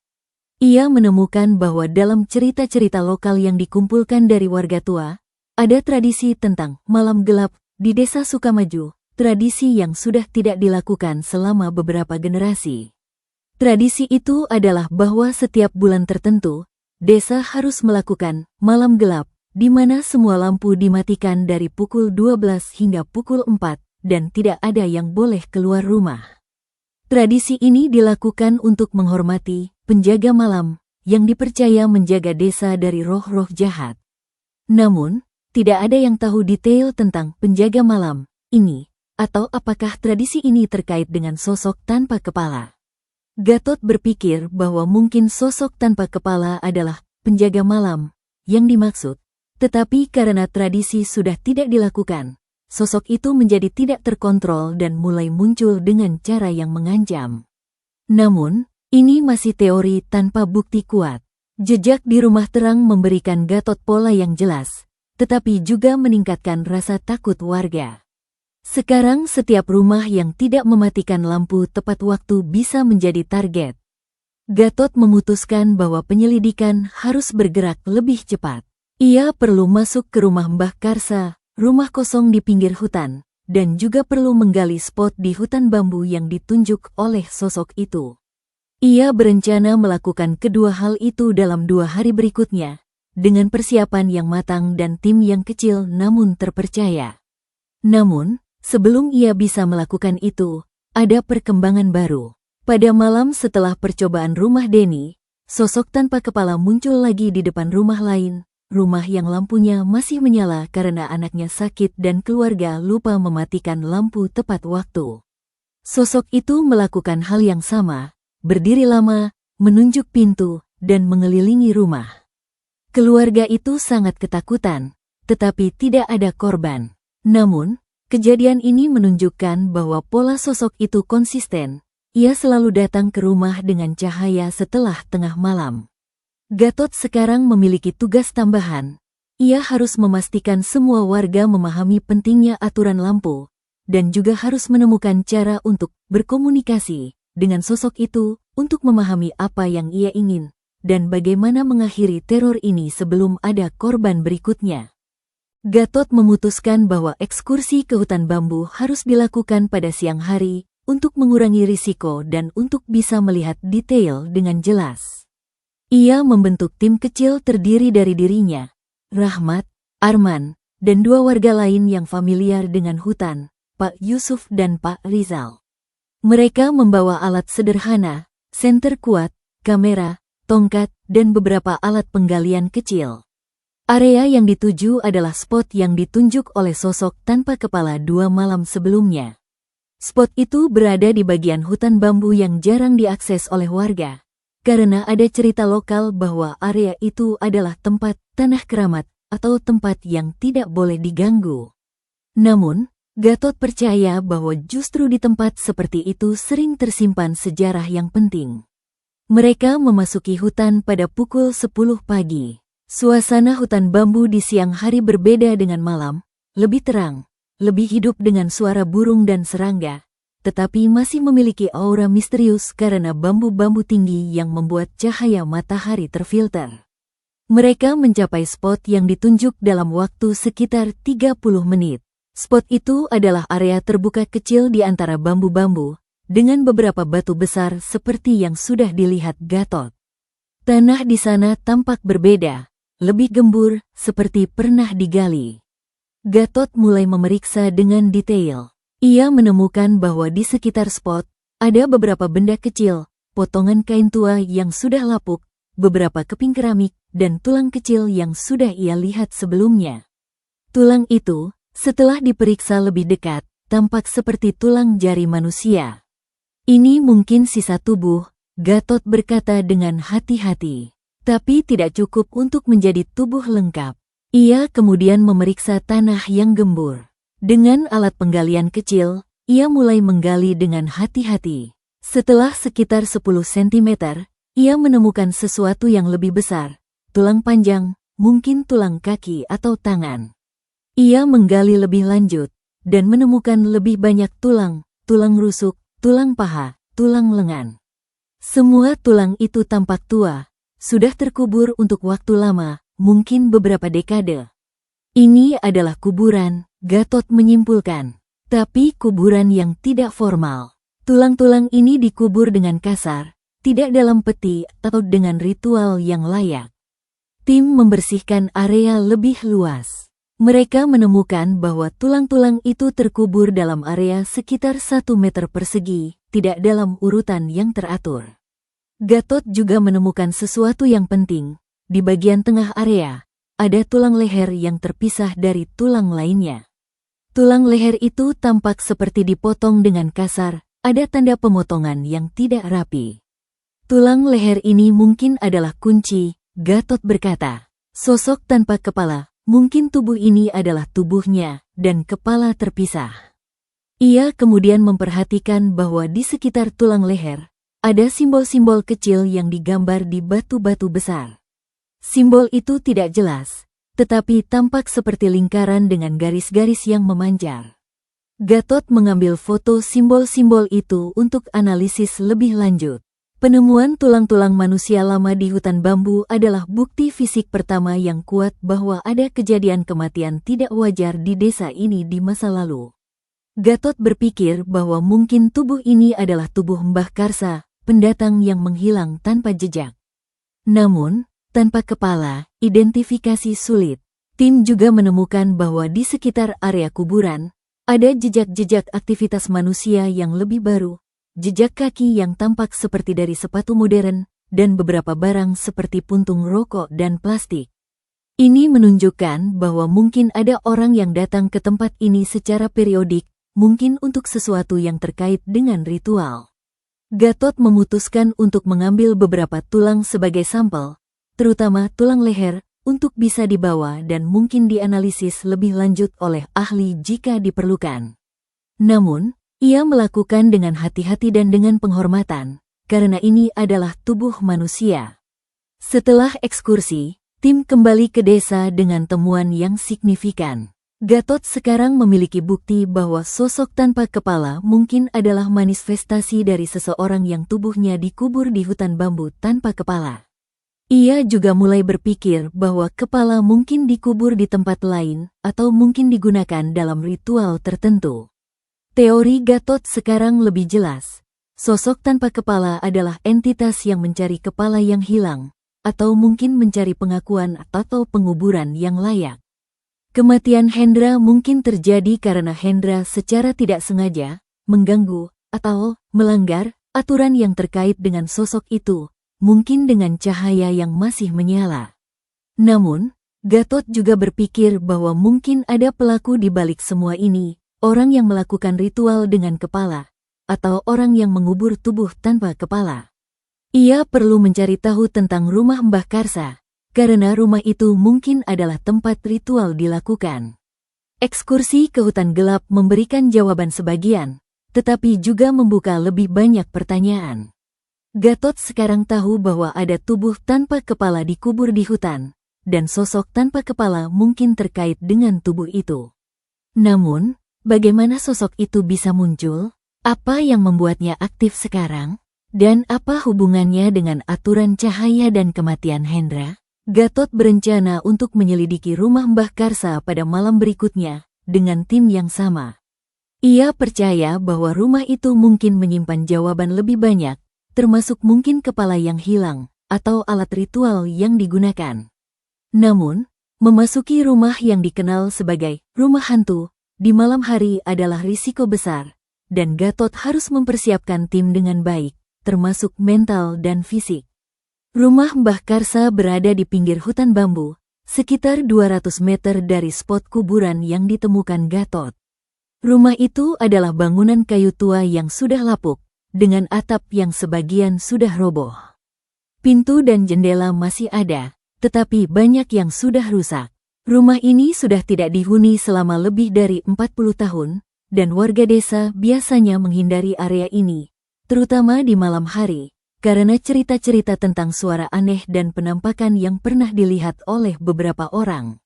Ia menemukan bahwa dalam cerita-cerita lokal yang dikumpulkan dari warga tua, ada tradisi tentang malam gelap di desa Sukamaju, tradisi yang sudah tidak dilakukan selama beberapa generasi. Tradisi itu adalah bahwa setiap bulan tertentu, desa harus melakukan malam gelap, di mana semua lampu dimatikan dari pukul 12 hingga pukul 4, dan tidak ada yang boleh keluar rumah. Tradisi ini dilakukan untuk menghormati penjaga malam yang dipercaya menjaga desa dari roh-roh jahat. Namun, tidak ada yang tahu detail tentang penjaga malam ini, atau apakah tradisi ini terkait dengan sosok tanpa kepala. Gatot berpikir bahwa mungkin sosok tanpa kepala adalah penjaga malam yang dimaksud, tetapi karena tradisi sudah tidak dilakukan, sosok itu menjadi tidak terkontrol dan mulai muncul dengan cara yang mengancam. Namun, ini masih teori tanpa bukti kuat. Jejak di rumah terang memberikan Gatot pola yang jelas, tetapi juga meningkatkan rasa takut warga. Sekarang setiap rumah yang tidak mematikan lampu tepat waktu bisa menjadi target. Gatot memutuskan bahwa penyelidikan harus bergerak lebih cepat. Ia perlu masuk ke rumah Mbah Karsa, rumah kosong di pinggir hutan, dan juga perlu menggali spot di hutan bambu yang ditunjuk oleh sosok itu. Ia berencana melakukan kedua hal itu dalam 2 hari berikutnya, dengan persiapan yang matang dan tim yang kecil namun terpercaya. Namun, sebelum ia bisa melakukan itu, ada perkembangan baru. Pada malam setelah percobaan rumah Denny, sosok tanpa kepala muncul lagi di depan rumah lain, rumah yang lampunya masih menyala karena anaknya sakit dan keluarga lupa mematikan lampu tepat waktu. Sosok itu melakukan hal yang sama, berdiri lama, menunjuk pintu, dan mengelilingi rumah. Keluarga itu sangat ketakutan, tetapi tidak ada korban. Namun, kejadian ini menunjukkan bahwa pola sosok itu konsisten. Ia selalu datang ke rumah dengan cahaya setelah tengah malam. Gatot sekarang memiliki tugas tambahan. Ia harus memastikan semua warga memahami pentingnya aturan lampu, dan juga harus menemukan cara untuk berkomunikasi dengan sosok itu untuk memahami apa yang ia ingin, dan bagaimana mengakhiri teror ini sebelum ada korban berikutnya. Gatot memutuskan bahwa ekskursi ke hutan bambu harus dilakukan pada siang hari untuk mengurangi risiko dan untuk bisa melihat detail dengan jelas. Ia membentuk tim kecil terdiri dari dirinya, Rahmat, Arman, dan 2 warga lain yang familiar dengan hutan, Pak Yusuf dan Pak Rizal. Mereka membawa alat sederhana, senter kuat, kamera, tongkat, dan beberapa alat penggalian kecil. Area yang dituju adalah spot yang ditunjuk oleh sosok tanpa kepala 2 malam sebelumnya. Spot itu berada di bagian hutan bambu yang jarang diakses oleh warga, karena ada cerita lokal bahwa area itu adalah tempat tanah keramat atau tempat yang tidak boleh diganggu. Namun, Gatot percaya bahwa justru di tempat seperti itu sering tersimpan sejarah yang penting. Mereka memasuki hutan pada pukul 10 pagi. Suasana hutan bambu di siang hari berbeda dengan malam, lebih terang, lebih hidup dengan suara burung dan serangga, tetapi masih memiliki aura misterius karena bambu-bambu tinggi yang membuat cahaya matahari terfilter. Mereka mencapai spot yang ditunjuk dalam waktu sekitar 30 menit. Spot itu adalah area terbuka kecil di antara bambu-bambu, dengan beberapa batu besar seperti yang sudah dilihat Gatot. Tanah di sana tampak berbeda, lebih gembur, seperti pernah digali. Gatot mulai memeriksa dengan detail. Ia menemukan bahwa di sekitar spot, ada beberapa benda kecil, potongan kain tua yang sudah lapuk, beberapa keping keramik, dan tulang kecil yang sudah ia lihat sebelumnya. Tulang itu, setelah diperiksa lebih dekat, tampak seperti tulang jari manusia. Ini mungkin sisa tubuh, Gatot berkata dengan hati-hati. Tapi tidak cukup untuk menjadi tubuh lengkap. Ia kemudian memeriksa tanah yang gembur. Dengan alat penggalian kecil, ia mulai menggali dengan hati-hati. Setelah sekitar 10 cm, ia menemukan sesuatu yang lebih besar. Tulang panjang, mungkin tulang kaki atau tangan. Ia menggali lebih lanjut, dan menemukan lebih banyak tulang, tulang rusuk, tulang paha, tulang lengan. Semua tulang itu tampak tua. Sudah terkubur untuk waktu lama, mungkin beberapa dekade. Ini adalah kuburan, Gatot menyimpulkan. Tapi kuburan yang tidak formal. Tulang-tulang ini dikubur dengan kasar, tidak dalam peti atau dengan ritual yang layak. Tim membersihkan area lebih luas. Mereka menemukan bahwa tulang-tulang itu terkubur dalam area sekitar 1 meter persegi, tidak dalam urutan yang teratur. Gatot juga menemukan sesuatu yang penting. Di bagian tengah area, ada tulang leher yang terpisah dari tulang lainnya. Tulang leher itu tampak seperti dipotong dengan kasar, ada tanda pemotongan yang tidak rapi. Tulang leher ini mungkin adalah kunci, Gatot berkata. Sosok tanpa kepala, mungkin tubuh ini adalah tubuhnya, dan kepala terpisah. Ia kemudian memperhatikan bahwa di sekitar tulang leher, ada simbol-simbol kecil yang digambar di batu-batu besar. Simbol itu tidak jelas, tetapi tampak seperti lingkaran dengan garis-garis yang memanjar. Gatot mengambil foto simbol-simbol itu untuk analisis lebih lanjut. Penemuan tulang-tulang manusia lama di hutan bambu adalah bukti fisik pertama yang kuat bahwa ada kejadian kematian tidak wajar di desa ini di masa lalu. Gatot berpikir bahwa mungkin tubuh ini adalah tubuh Mbah Karsa, pendatang yang menghilang tanpa jejak. Namun, tanpa kepala, identifikasi sulit. Tim juga menemukan bahwa di sekitar area kuburan, Ada jejak-jejak aktivitas manusia yang lebih baru, jejak kaki yang tampak seperti dari sepatu modern, dan beberapa barang seperti puntung rokok dan plastik. Ini menunjukkan bahwa mungkin ada orang yang datang ke tempat ini secara periodik, mungkin untuk sesuatu yang terkait dengan ritual. Gatot memutuskan untuk mengambil beberapa tulang sebagai sampel, terutama tulang leher, untuk bisa dibawa dan mungkin dianalisis lebih lanjut oleh ahli jika diperlukan. Namun, ia melakukan dengan hati-hati dan dengan penghormatan, karena ini adalah tubuh manusia. Setelah ekskursi, tim kembali ke desa dengan temuan yang signifikan. Gatot sekarang memiliki bukti bahwa sosok tanpa kepala mungkin adalah manifestasi dari seseorang yang tubuhnya dikubur di hutan bambu tanpa kepala. Ia juga mulai berpikir bahwa kepala mungkin dikubur di tempat lain atau mungkin digunakan dalam ritual tertentu. Teori Gatot sekarang lebih jelas. Sosok tanpa kepala adalah entitas yang mencari kepala yang hilang, atau mungkin mencari pengakuan atau penguburan yang layak. Kematian Hendra mungkin terjadi karena Hendra secara tidak sengaja mengganggu atau melanggar aturan yang terkait dengan sosok itu, mungkin dengan cahaya yang masih menyala. Namun, Gatot juga berpikir bahwa mungkin ada pelaku di balik semua ini, orang yang melakukan ritual dengan kepala, atau orang yang mengubur tubuh tanpa kepala. Ia perlu mencari tahu tentang rumah Mbah Karsa, karena rumah itu mungkin adalah tempat ritual dilakukan. Ekskursi ke hutan gelap memberikan jawaban sebagian, tetapi juga membuka lebih banyak pertanyaan. Gatot sekarang tahu bahwa ada tubuh tanpa kepala dikubur di hutan, dan sosok tanpa kepala mungkin terkait dengan tubuh itu. Namun, bagaimana sosok itu bisa muncul? Apa yang membuatnya aktif sekarang? Dan apa hubungannya dengan aturan cahaya dan kematian Hendra? Gatot berencana untuk menyelidiki rumah Mbah Karsa pada malam berikutnya, dengan tim yang sama. Ia percaya bahwa rumah itu mungkin menyimpan jawaban lebih banyak, termasuk mungkin kepala yang hilang, atau alat ritual yang digunakan. Namun, memasuki rumah yang dikenal sebagai rumah hantu, di malam hari adalah risiko besar, dan Gatot harus mempersiapkan tim dengan baik, termasuk mental dan fisik. Rumah Mbah Karsa berada di pinggir hutan bambu, sekitar 200 meter dari spot kuburan yang ditemukan Gatot. Rumah itu adalah bangunan kayu tua yang sudah lapuk, dengan atap yang sebagian sudah roboh. Pintu dan jendela masih ada, tetapi banyak yang sudah rusak. Rumah ini sudah tidak dihuni selama lebih dari 40 tahun, dan warga desa biasanya menghindari area ini, terutama di malam hari, karena cerita-cerita tentang suara aneh dan penampakan yang pernah dilihat oleh beberapa orang.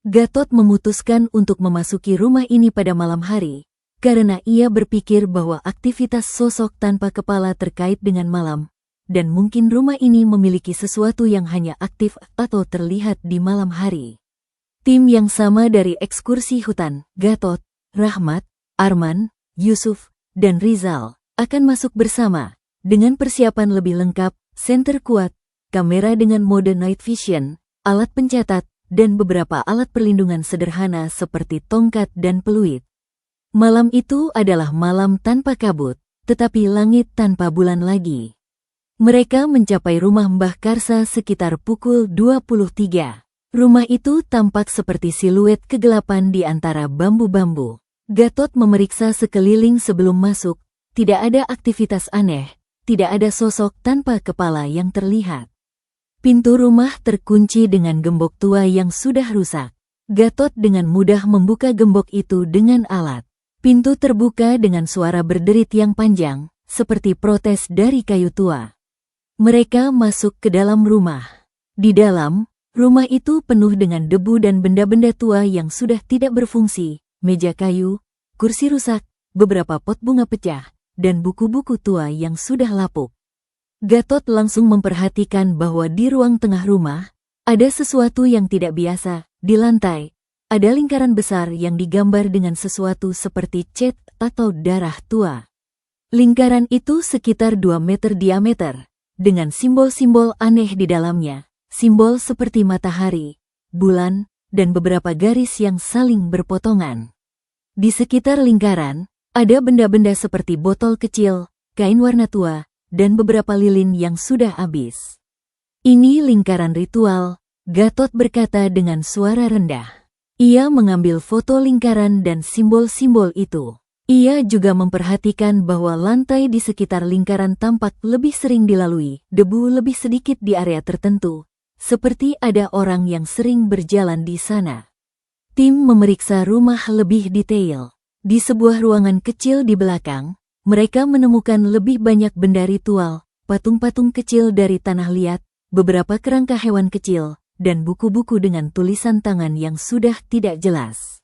Gatot memutuskan untuk memasuki rumah ini pada malam hari, karena ia berpikir bahwa aktivitas sosok tanpa kepala terkait dengan malam, dan mungkin rumah ini memiliki sesuatu yang hanya aktif atau terlihat di malam hari. Tim yang sama dari ekskursi hutan, Gatot, Rahmat, Arman, Yusuf, dan Rizal, akan masuk bersama, dengan persiapan lebih lengkap, senter kuat, kamera dengan mode night vision, alat pencatat, dan beberapa alat perlindungan sederhana seperti tongkat dan peluit. Malam itu adalah malam tanpa kabut, tetapi langit tanpa bulan lagi. Mereka mencapai rumah Mbah Karsa sekitar pukul 23. Rumah itu tampak seperti siluet kegelapan di antara bambu-bambu. Gatot memeriksa sekeliling sebelum masuk, tidak ada aktivitas aneh, tidak ada sosok tanpa kepala yang terlihat. Pintu rumah terkunci dengan gembok tua yang sudah rusak. Gatot dengan mudah membuka gembok itu dengan alat. Pintu terbuka dengan suara berderit yang panjang, seperti protes dari kayu tua. Mereka masuk ke dalam rumah. Di dalam, rumah itu penuh dengan debu dan benda-benda tua yang sudah tidak berfungsi, meja kayu, kursi rusak, beberapa pot bunga pecah, dan buku-buku tua yang sudah lapuk. Gatot langsung memperhatikan bahwa di ruang tengah rumah, ada sesuatu yang tidak biasa. Di lantai, ada lingkaran besar yang digambar dengan sesuatu seperti cat atau darah tua. Lingkaran itu sekitar 2 meter diameter, dengan simbol-simbol aneh di dalamnya, simbol seperti matahari, bulan, dan beberapa garis yang saling berpotongan. Di sekitar lingkaran, ada benda-benda seperti botol kecil, kain warna tua, dan beberapa lilin yang sudah habis. Ini lingkaran ritual, Gatot berkata dengan suara rendah. Ia mengambil foto lingkaran dan simbol-simbol itu. Ia juga memperhatikan bahwa lantai di sekitar lingkaran tampak lebih sering dilalui, debu lebih sedikit di area tertentu, seperti ada orang yang sering berjalan di sana. Tim memeriksa rumah lebih detail. Di sebuah ruangan kecil di belakang, mereka menemukan lebih banyak benda ritual, patung-patung kecil dari tanah liat, beberapa kerangka hewan kecil, dan buku-buku dengan tulisan tangan yang sudah tidak jelas.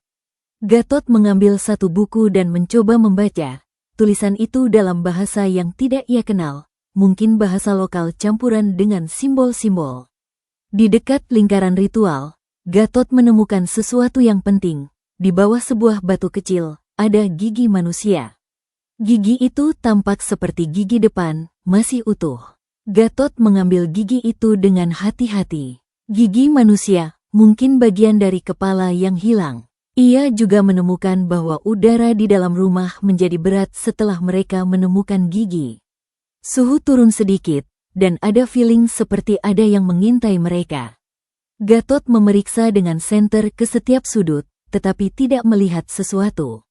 Gatot mengambil satu buku dan mencoba membaca. Tulisan itu dalam bahasa yang tidak ia kenal, mungkin bahasa lokal campuran dengan simbol-simbol. Di dekat lingkaran ritual, Gatot menemukan sesuatu yang penting. Di bawah sebuah batu kecil, ada gigi manusia. Gigi itu tampak seperti gigi depan, masih utuh. Gatot mengambil gigi itu dengan hati-hati. Gigi manusia, mungkin bagian dari kepala yang hilang. Ia juga menemukan bahwa udara di dalam rumah menjadi berat setelah mereka menemukan gigi. Suhu turun sedikit, dan ada feeling seperti ada yang mengintai mereka. Gatot memeriksa dengan senter ke setiap sudut, tetapi tidak melihat sesuatu.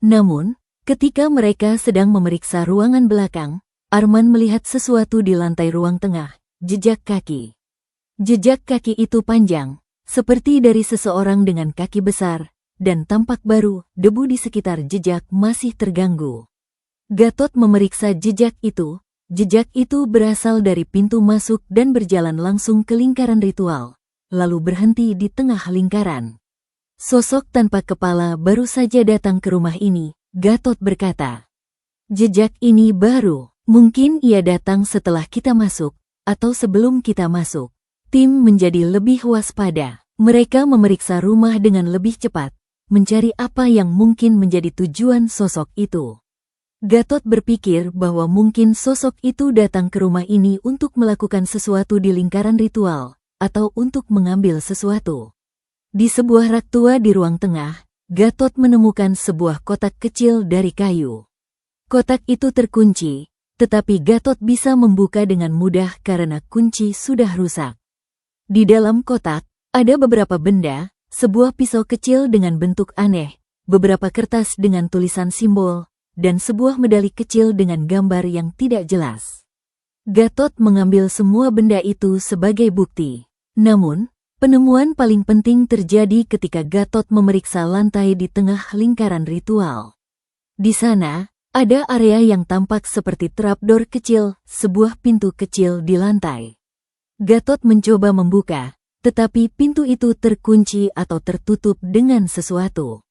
Namun, ketika mereka sedang memeriksa ruangan belakang, Arman melihat sesuatu di lantai ruang tengah, jejak kaki. Jejak kaki itu panjang, seperti dari seseorang dengan kaki besar, dan tampak baru, debu di sekitar jejak masih terganggu. Gatot memeriksa jejak itu berasal dari pintu masuk dan berjalan langsung ke lingkaran ritual, lalu berhenti di tengah lingkaran. Sosok tanpa kepala baru saja datang ke rumah ini, Gatot berkata. Jejak ini baru, mungkin ia datang setelah kita masuk, atau sebelum kita masuk. Tim menjadi lebih waspada. Mereka memeriksa rumah dengan lebih cepat, mencari apa yang mungkin menjadi tujuan sosok itu. Gatot berpikir bahwa mungkin sosok itu datang ke rumah ini untuk melakukan sesuatu di lingkaran ritual, atau untuk mengambil sesuatu. Di sebuah rak tua di ruang tengah, Gatot menemukan sebuah kotak kecil dari kayu. Kotak itu terkunci, tetapi Gatot bisa membuka dengan mudah karena kunci sudah rusak. Di dalam kotak, ada beberapa benda, sebuah pisau kecil dengan bentuk aneh, beberapa kertas dengan tulisan simbol, dan sebuah medali kecil dengan gambar yang tidak jelas. Gatot mengambil semua benda itu sebagai bukti. Namun, penemuan paling penting terjadi ketika Gatot memeriksa lantai di tengah lingkaran ritual. Di sana, ada area yang tampak seperti trapdoor kecil, sebuah pintu kecil di lantai. Gatot mencoba membuka, tetapi pintu itu terkunci atau tertutup dengan sesuatu.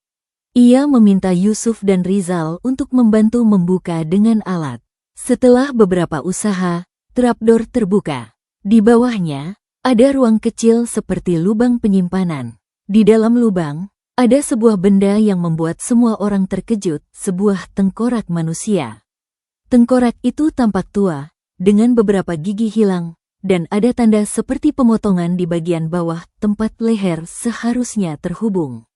Ia meminta Yusuf dan Rizal untuk membantu membuka dengan alat. Setelah beberapa usaha, trapdoor terbuka. Di bawahnya, ada ruang kecil seperti lubang penyimpanan. Di dalam lubang, ada sebuah benda yang membuat semua orang terkejut, sebuah tengkorak manusia. Tengkorak itu tampak tua, dengan beberapa gigi hilang, dan ada tanda seperti pemotongan di bagian bawah tempat leher seharusnya terhubung.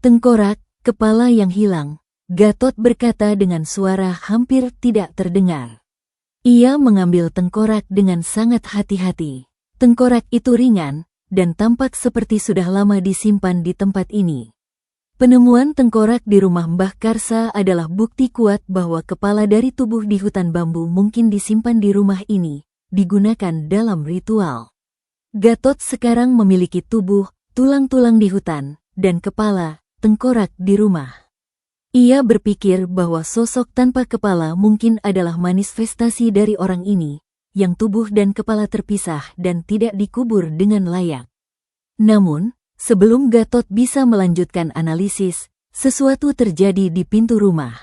Tengkorak, kepala yang hilang, Gatot berkata dengan suara hampir tidak terdengar. Ia mengambil tengkorak dengan sangat hati-hati. Tengkorak itu ringan, dan tampak seperti sudah lama disimpan di tempat ini. Penemuan tengkorak di rumah Mbah Karsa adalah bukti kuat bahwa kepala dari tubuh di hutan bambu mungkin disimpan di rumah ini, digunakan dalam ritual. Gatot sekarang memiliki tubuh, tulang-tulang di hutan, dan kepala, tengkorak di rumah. Ia berpikir bahwa sosok tanpa kepala mungkin adalah manifestasi dari orang ini, yang tubuh dan kepala terpisah dan tidak dikubur dengan layak. Namun, sebelum Gatot bisa melanjutkan analisis, sesuatu terjadi di pintu rumah.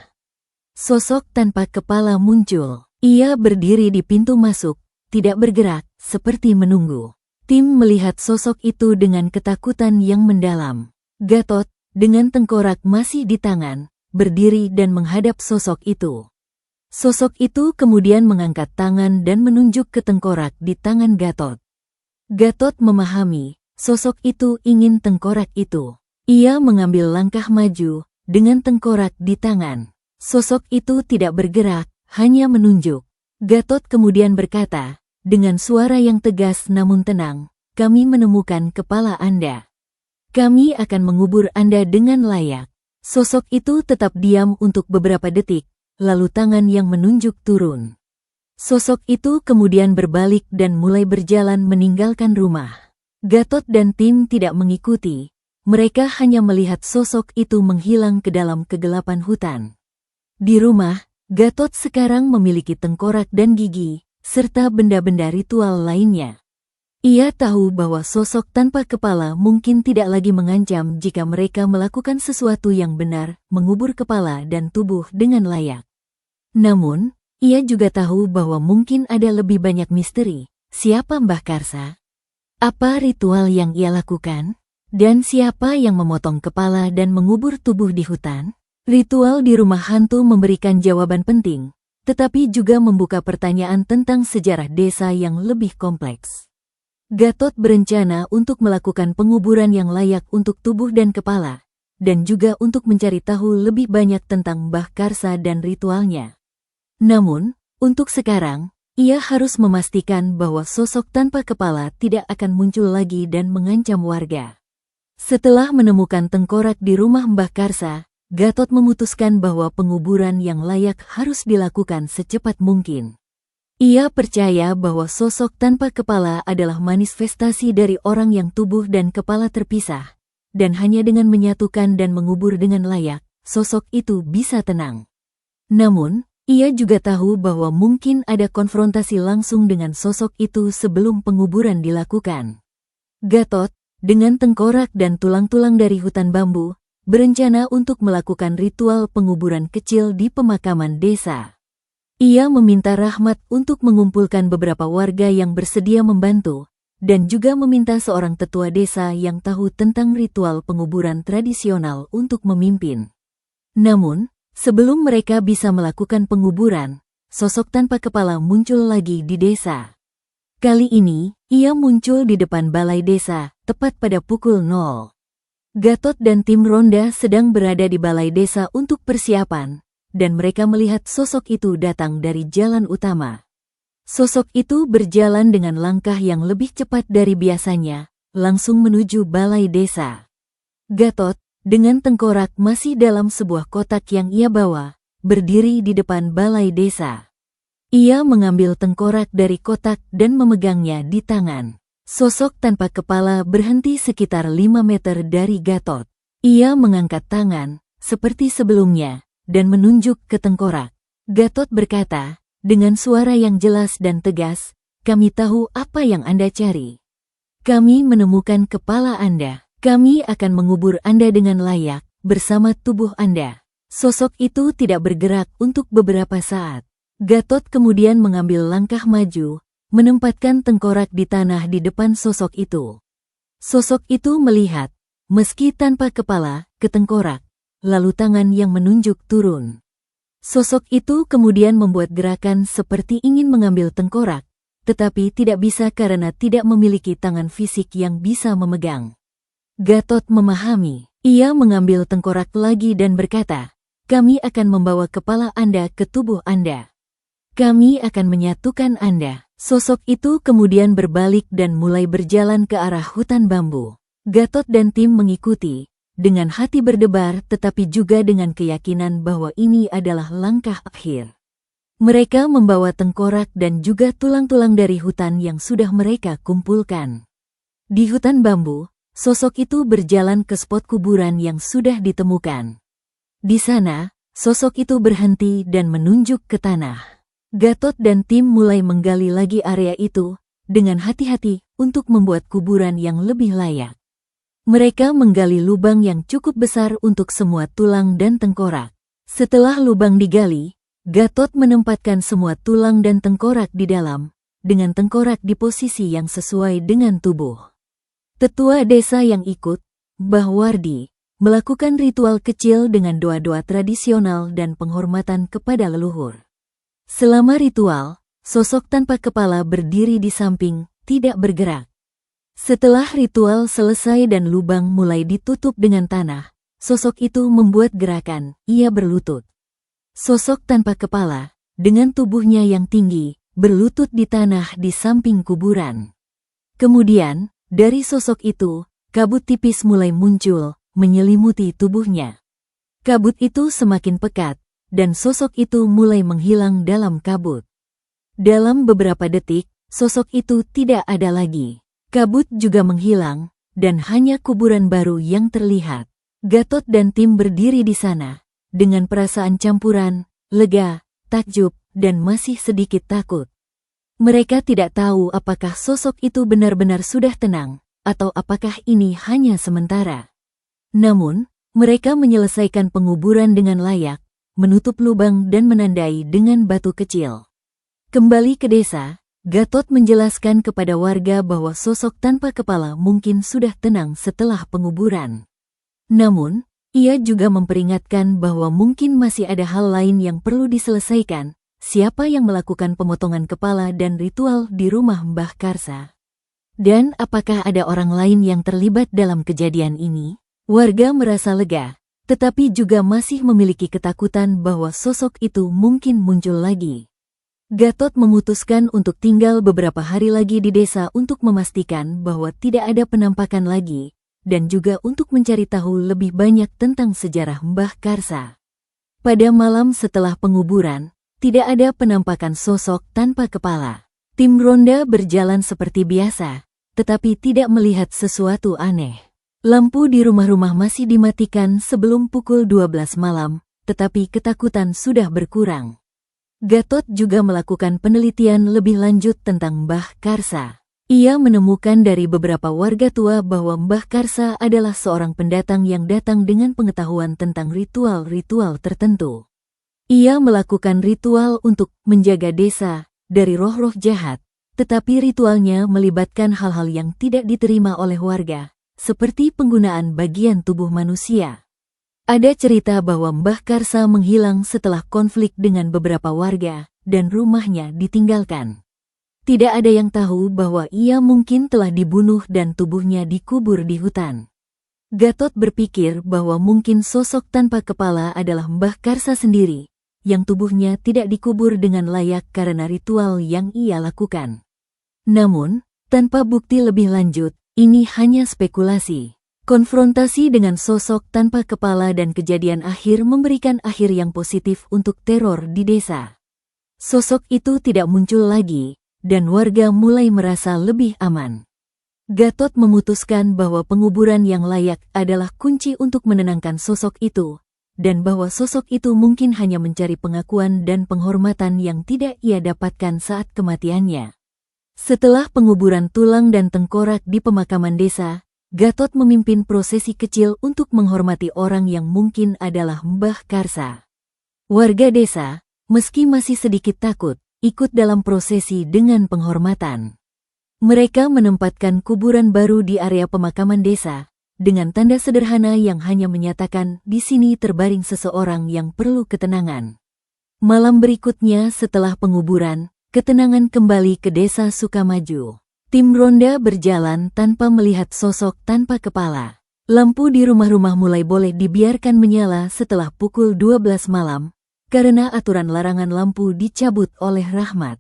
Sosok tanpa kepala muncul. Ia berdiri di pintu masuk, tidak bergerak, seperti menunggu. Tim melihat sosok itu dengan ketakutan yang mendalam. Gatot, dengan tengkorak masih di tangan, berdiri dan menghadap sosok itu. Sosok itu kemudian mengangkat tangan dan menunjuk ke tengkorak di tangan Gatot. Gatot memahami, sosok itu ingin tengkorak itu. Ia mengambil langkah maju, dengan tengkorak di tangan. Sosok itu tidak bergerak, hanya menunjuk. Gatot kemudian berkata, dengan suara yang tegas namun tenang, kami menemukan kepala Anda. Kami akan mengubur Anda dengan layak. Sosok itu tetap diam untuk beberapa detik, lalu tangan yang menunjuk turun. Sosok itu kemudian berbalik dan mulai berjalan meninggalkan rumah. Gatot dan tim tidak mengikuti, mereka hanya melihat sosok itu menghilang ke dalam kegelapan hutan. Di rumah, Gatot sekarang memiliki tengkorak dan gigi, serta benda-benda ritual lainnya. Ia tahu bahwa sosok tanpa kepala mungkin tidak lagi mengancam jika mereka melakukan sesuatu yang benar, mengubur kepala dan tubuh dengan layak. Namun, ia juga tahu bahwa mungkin ada lebih banyak misteri. Siapa Mbah Karsa? Apa ritual yang ia lakukan? Dan siapa yang memotong kepala dan mengubur tubuh di hutan? Ritual di rumah hantu memberikan jawaban penting, tetapi juga membuka pertanyaan tentang sejarah desa yang lebih kompleks. Gatot berencana untuk melakukan penguburan yang layak untuk tubuh dan kepala, dan juga untuk mencari tahu lebih banyak tentang Mbah Karsa dan ritualnya. Namun, untuk sekarang, ia harus memastikan bahwa sosok tanpa kepala tidak akan muncul lagi dan mengancam warga. Setelah menemukan tengkorak di rumah Mbah Karsa, Gatot memutuskan bahwa penguburan yang layak harus dilakukan secepat mungkin. Ia percaya bahwa sosok tanpa kepala adalah manifestasi dari orang yang tubuh dan kepala terpisah, dan hanya dengan menyatukan dan mengubur dengan layak, sosok itu bisa tenang. Namun, ia juga tahu bahwa mungkin ada konfrontasi langsung dengan sosok itu sebelum penguburan dilakukan. Gatot, dengan tengkorak dan tulang-tulang dari hutan bambu, berencana untuk melakukan ritual penguburan kecil di pemakaman desa. Ia meminta Rahmat untuk mengumpulkan beberapa warga yang bersedia membantu, dan juga meminta seorang tetua desa yang tahu tentang ritual penguburan tradisional untuk memimpin. Namun, sebelum mereka bisa melakukan penguburan, sosok tanpa kepala muncul lagi di desa. Kali ini, ia muncul di depan balai desa, tepat pada pukul 0. Gatot dan tim ronda sedang berada di balai desa untuk persiapan, dan mereka melihat sosok itu datang dari jalan utama. Sosok itu berjalan dengan langkah yang lebih cepat dari biasanya, langsung menuju balai desa. Gatot, dengan tengkorak masih dalam sebuah kotak yang ia bawa, berdiri di depan balai desa. Ia mengambil tengkorak dari kotak dan memegangnya di tangan. Sosok tanpa kepala berhenti sekitar 5 meter dari Gatot. Ia mengangkat tangan, seperti sebelumnya, dan menunjuk ke tengkorak. Gatot berkata, dengan suara yang jelas dan tegas, kami tahu apa yang Anda cari. Kami menemukan kepala Anda. Kami akan mengubur Anda dengan layak, bersama tubuh Anda. Sosok itu tidak bergerak untuk beberapa saat. Gatot kemudian mengambil langkah maju, menempatkan tengkorak di tanah di depan sosok itu. Sosok itu melihat, meski tanpa kepala, ke tengkorak, lalu tangan yang menunjuk turun. Sosok itu kemudian membuat gerakan seperti ingin mengambil tengkorak, tetapi tidak bisa karena tidak memiliki tangan fisik yang bisa memegang. Gatot memahami. Ia mengambil tengkorak lagi dan berkata, kami akan membawa kepala Anda ke tubuh Anda. Kami akan menyatukan Anda. Sosok itu kemudian berbalik dan mulai berjalan ke arah hutan bambu. Gatot dan tim mengikuti, dengan hati berdebar tetapi juga dengan keyakinan bahwa ini adalah langkah akhir. Mereka membawa tengkorak dan juga tulang-tulang dari hutan yang sudah mereka kumpulkan. Di hutan bambu, sosok itu berjalan ke spot kuburan yang sudah ditemukan. Di sana, sosok itu berhenti dan menunjuk ke tanah. Gatot dan tim mulai menggali lagi area itu, dengan hati-hati, untuk membuat kuburan yang lebih layak. Mereka menggali lubang yang cukup besar untuk semua tulang dan tengkorak. Setelah lubang digali, Gatot menempatkan semua tulang dan tengkorak di dalam, dengan tengkorak di posisi yang sesuai dengan tubuh. Tetua desa yang ikut, Mbah Wardi, melakukan ritual kecil dengan doa-doa tradisional dan penghormatan kepada leluhur. Selama ritual, sosok tanpa kepala berdiri di samping, tidak bergerak. Setelah ritual selesai dan lubang mulai ditutup dengan tanah, sosok itu membuat gerakan, ia berlutut. Sosok tanpa kepala, dengan tubuhnya yang tinggi, berlutut di tanah di samping kuburan. Kemudian, dari sosok itu, kabut tipis mulai muncul, menyelimuti tubuhnya. Kabut itu semakin pekat, dan sosok itu mulai menghilang dalam kabut. Dalam beberapa detik, sosok itu tidak ada lagi. Kabut juga menghilang, dan hanya kuburan baru yang terlihat. Gatot dan tim berdiri di sana, dengan perasaan campuran, lega, takjub, dan masih sedikit takut. Mereka tidak tahu apakah sosok itu benar-benar sudah tenang, atau apakah ini hanya sementara. Namun, mereka menyelesaikan penguburan dengan layak, menutup lubang dan menandai dengan batu kecil. Kembali ke desa, Gatot menjelaskan kepada warga bahwa sosok tanpa kepala mungkin sudah tenang setelah penguburan. Namun, ia juga memperingatkan bahwa mungkin masih ada hal lain yang perlu diselesaikan, siapa yang melakukan pemotongan kepala dan ritual di rumah Mbah Karsa. Dan apakah ada orang lain yang terlibat dalam kejadian ini? Warga merasa lega, tetapi juga masih memiliki ketakutan bahwa sosok itu mungkin muncul lagi. Gatot memutuskan untuk tinggal beberapa hari lagi di desa untuk memastikan bahwa tidak ada penampakan lagi, dan juga untuk mencari tahu lebih banyak tentang sejarah Mbah Karsa. Pada malam setelah penguburan, tidak ada penampakan sosok tanpa kepala. Tim ronda berjalan seperti biasa, tetapi tidak melihat sesuatu aneh. Lampu di rumah-rumah masih dimatikan sebelum pukul 12 malam, tetapi ketakutan sudah berkurang. Gatot juga melakukan penelitian lebih lanjut tentang Mbah Karsa. Ia menemukan dari beberapa warga tua bahwa Mbah Karsa adalah seorang pendatang yang datang dengan pengetahuan tentang ritual-ritual tertentu. Ia melakukan ritual untuk menjaga desa dari roh-roh jahat, tetapi ritualnya melibatkan hal-hal yang tidak diterima oleh warga, seperti penggunaan bagian tubuh manusia. Ada cerita bahwa Mbah Karsa menghilang setelah konflik dengan beberapa warga, dan rumahnya ditinggalkan. Tidak ada yang tahu bahwa ia mungkin telah dibunuh dan tubuhnya dikubur di hutan. Gatot berpikir bahwa mungkin sosok tanpa kepala adalah Mbah Karsa sendiri, yang tubuhnya tidak dikubur dengan layak karena ritual yang ia lakukan. Namun, tanpa bukti lebih lanjut, ini hanya spekulasi. Konfrontasi dengan sosok tanpa kepala dan kejadian akhir memberikan akhir yang positif untuk teror di desa. Sosok itu tidak muncul lagi, dan warga mulai merasa lebih aman. Gatot memutuskan bahwa penguburan yang layak adalah kunci untuk menenangkan sosok itu, dan bahwa sosok itu mungkin hanya mencari pengakuan dan penghormatan yang tidak ia dapatkan saat kematiannya. Setelah penguburan tulang dan tengkorak di pemakaman desa, Gatot memimpin prosesi kecil untuk menghormati orang yang mungkin adalah Mbah Karsa. Warga desa, meski masih sedikit takut, ikut dalam prosesi dengan penghormatan. Mereka menempatkan kuburan baru di area pemakaman desa, dengan tanda sederhana yang hanya menyatakan di sini terbaring seseorang yang perlu ketenangan. Malam berikutnya setelah penguburan, ketenangan kembali ke desa Sukamaju. Tim ronda berjalan tanpa melihat sosok tanpa kepala. Lampu di rumah-rumah mulai boleh dibiarkan menyala setelah pukul 12 malam, karena aturan larangan lampu dicabut oleh Rahmat.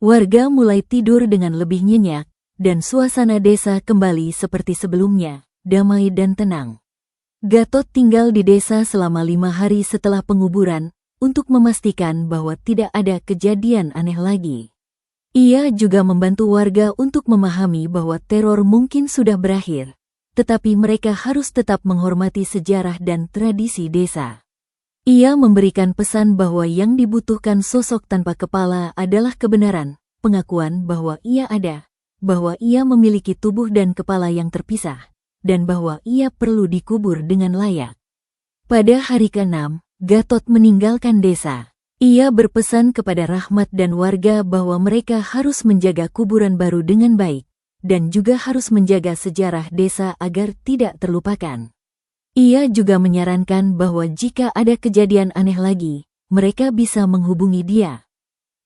Warga mulai tidur dengan lebih nyenyak, dan suasana desa kembali seperti sebelumnya, damai dan tenang. Gatot tinggal di desa selama 5 hari setelah penguburan, untuk memastikan bahwa tidak ada kejadian aneh lagi. Ia juga membantu warga untuk memahami bahwa teror mungkin sudah berakhir, tetapi mereka harus tetap menghormati sejarah dan tradisi desa. Ia memberikan pesan bahwa yang dibutuhkan sosok tanpa kepala adalah kebenaran, pengakuan bahwa ia ada, bahwa ia memiliki tubuh dan kepala yang terpisah, dan bahwa ia perlu dikubur dengan layak. Pada hari ke-6, Gatot meninggalkan desa. Ia berpesan kepada Rahmat dan warga bahwa mereka harus menjaga kuburan baru dengan baik, dan juga harus menjaga sejarah desa agar tidak terlupakan. Ia juga menyarankan bahwa jika ada kejadian aneh lagi, mereka bisa menghubungi dia.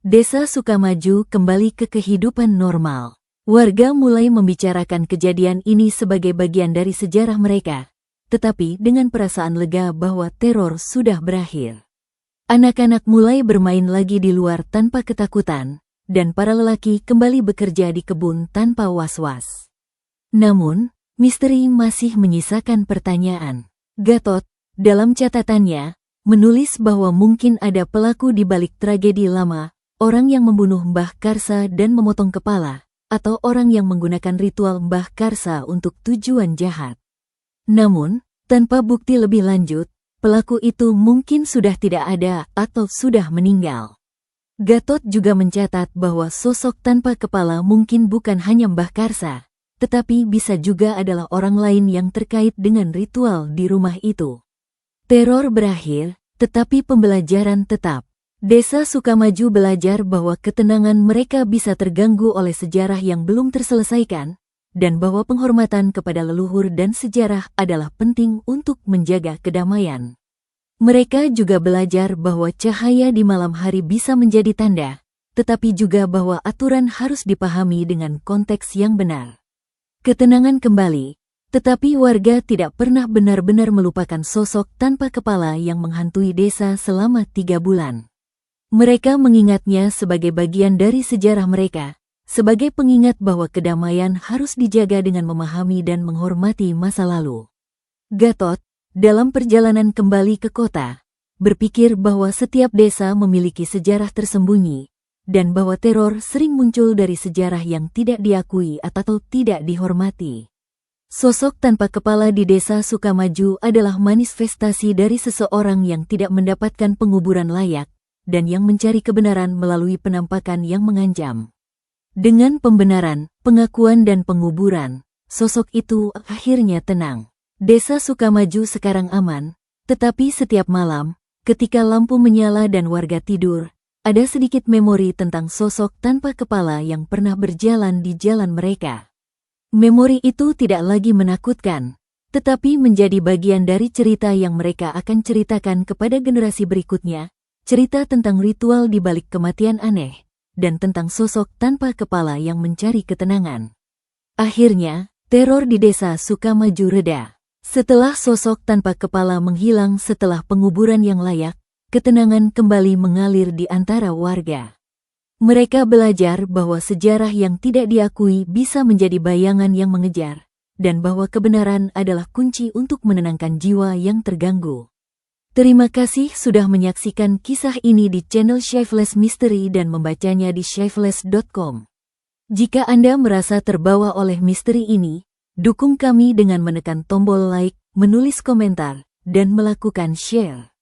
Desa Sukamaju kembali ke kehidupan normal. Warga mulai membicarakan kejadian ini sebagai bagian dari sejarah mereka, tetapi dengan perasaan lega bahwa teror sudah berakhir. Anak-anak mulai bermain lagi di luar tanpa ketakutan, dan para lelaki kembali bekerja di kebun tanpa was-was. Namun, misteri masih menyisakan pertanyaan. Gatot, dalam catatannya, menulis bahwa mungkin ada pelaku di balik tragedi lama, orang yang membunuh Mbah Karsa dan memotong kepala, atau orang yang menggunakan ritual Mbah Karsa untuk tujuan jahat. Namun, tanpa bukti lebih lanjut, pelaku itu mungkin sudah tidak ada atau sudah meninggal. Gatot juga mencatat bahwa sosok tanpa kepala mungkin bukan hanya Mbah Karsa, tetapi bisa juga adalah orang lain yang terkait dengan ritual di rumah itu. Teror berakhir, tetapi pembelajaran tetap. Desa Sukamaju belajar bahwa ketenangan mereka bisa terganggu oleh sejarah yang belum terselesaikan, dan bahwa penghormatan kepada leluhur dan sejarah adalah penting untuk menjaga kedamaian. Mereka juga belajar bahwa cahaya di malam hari bisa menjadi tanda, tetapi juga bahwa aturan harus dipahami dengan konteks yang benar. Ketenangan kembali, tetapi warga tidak pernah benar-benar melupakan sosok tanpa kepala yang menghantui desa selama 3 bulan. Mereka mengingatnya sebagai bagian dari sejarah mereka, sebagai pengingat bahwa kedamaian harus dijaga dengan memahami dan menghormati masa lalu. Gatot, dalam perjalanan kembali ke kota, berpikir bahwa setiap desa memiliki sejarah tersembunyi, dan bahwa teror sering muncul dari sejarah yang tidak diakui atau tidak dihormati. Sosok tanpa kepala di desa Sukamaju adalah manifestasi dari seseorang yang tidak mendapatkan penguburan layak, dan yang mencari kebenaran melalui penampakan yang mengancam. Dengan pembenaran, pengakuan dan penguburan, sosok itu akhirnya tenang. Desa Sukamaju sekarang aman, tetapi setiap malam, ketika lampu menyala dan warga tidur, ada sedikit memori tentang sosok tanpa kepala yang pernah berjalan di jalan mereka. Memori itu tidak lagi menakutkan, tetapi menjadi bagian dari cerita yang mereka akan ceritakan kepada generasi berikutnya, cerita tentang ritual di balik kematian aneh, dan tentang sosok tanpa kepala yang mencari ketenangan. Akhirnya, teror di desa Sukamaju reda. Setelah sosok tanpa kepala menghilang setelah penguburan yang layak, ketenangan kembali mengalir di antara warga. Mereka belajar bahwa sejarah yang tidak diakui bisa menjadi bayangan yang mengejar, dan bahwa kebenaran adalah kunci untuk menenangkan jiwa yang terganggu. Terima kasih sudah menyaksikan kisah ini di channel Shyfeless Mystery dan membacanya di shyfeless.com. Jika Anda merasa terbawa oleh misteri ini, dukung kami dengan menekan tombol like, menulis komentar, dan melakukan share.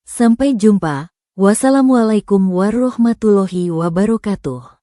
Sampai jumpa. Wassalamualaikum warahmatullahi wabarakatuh.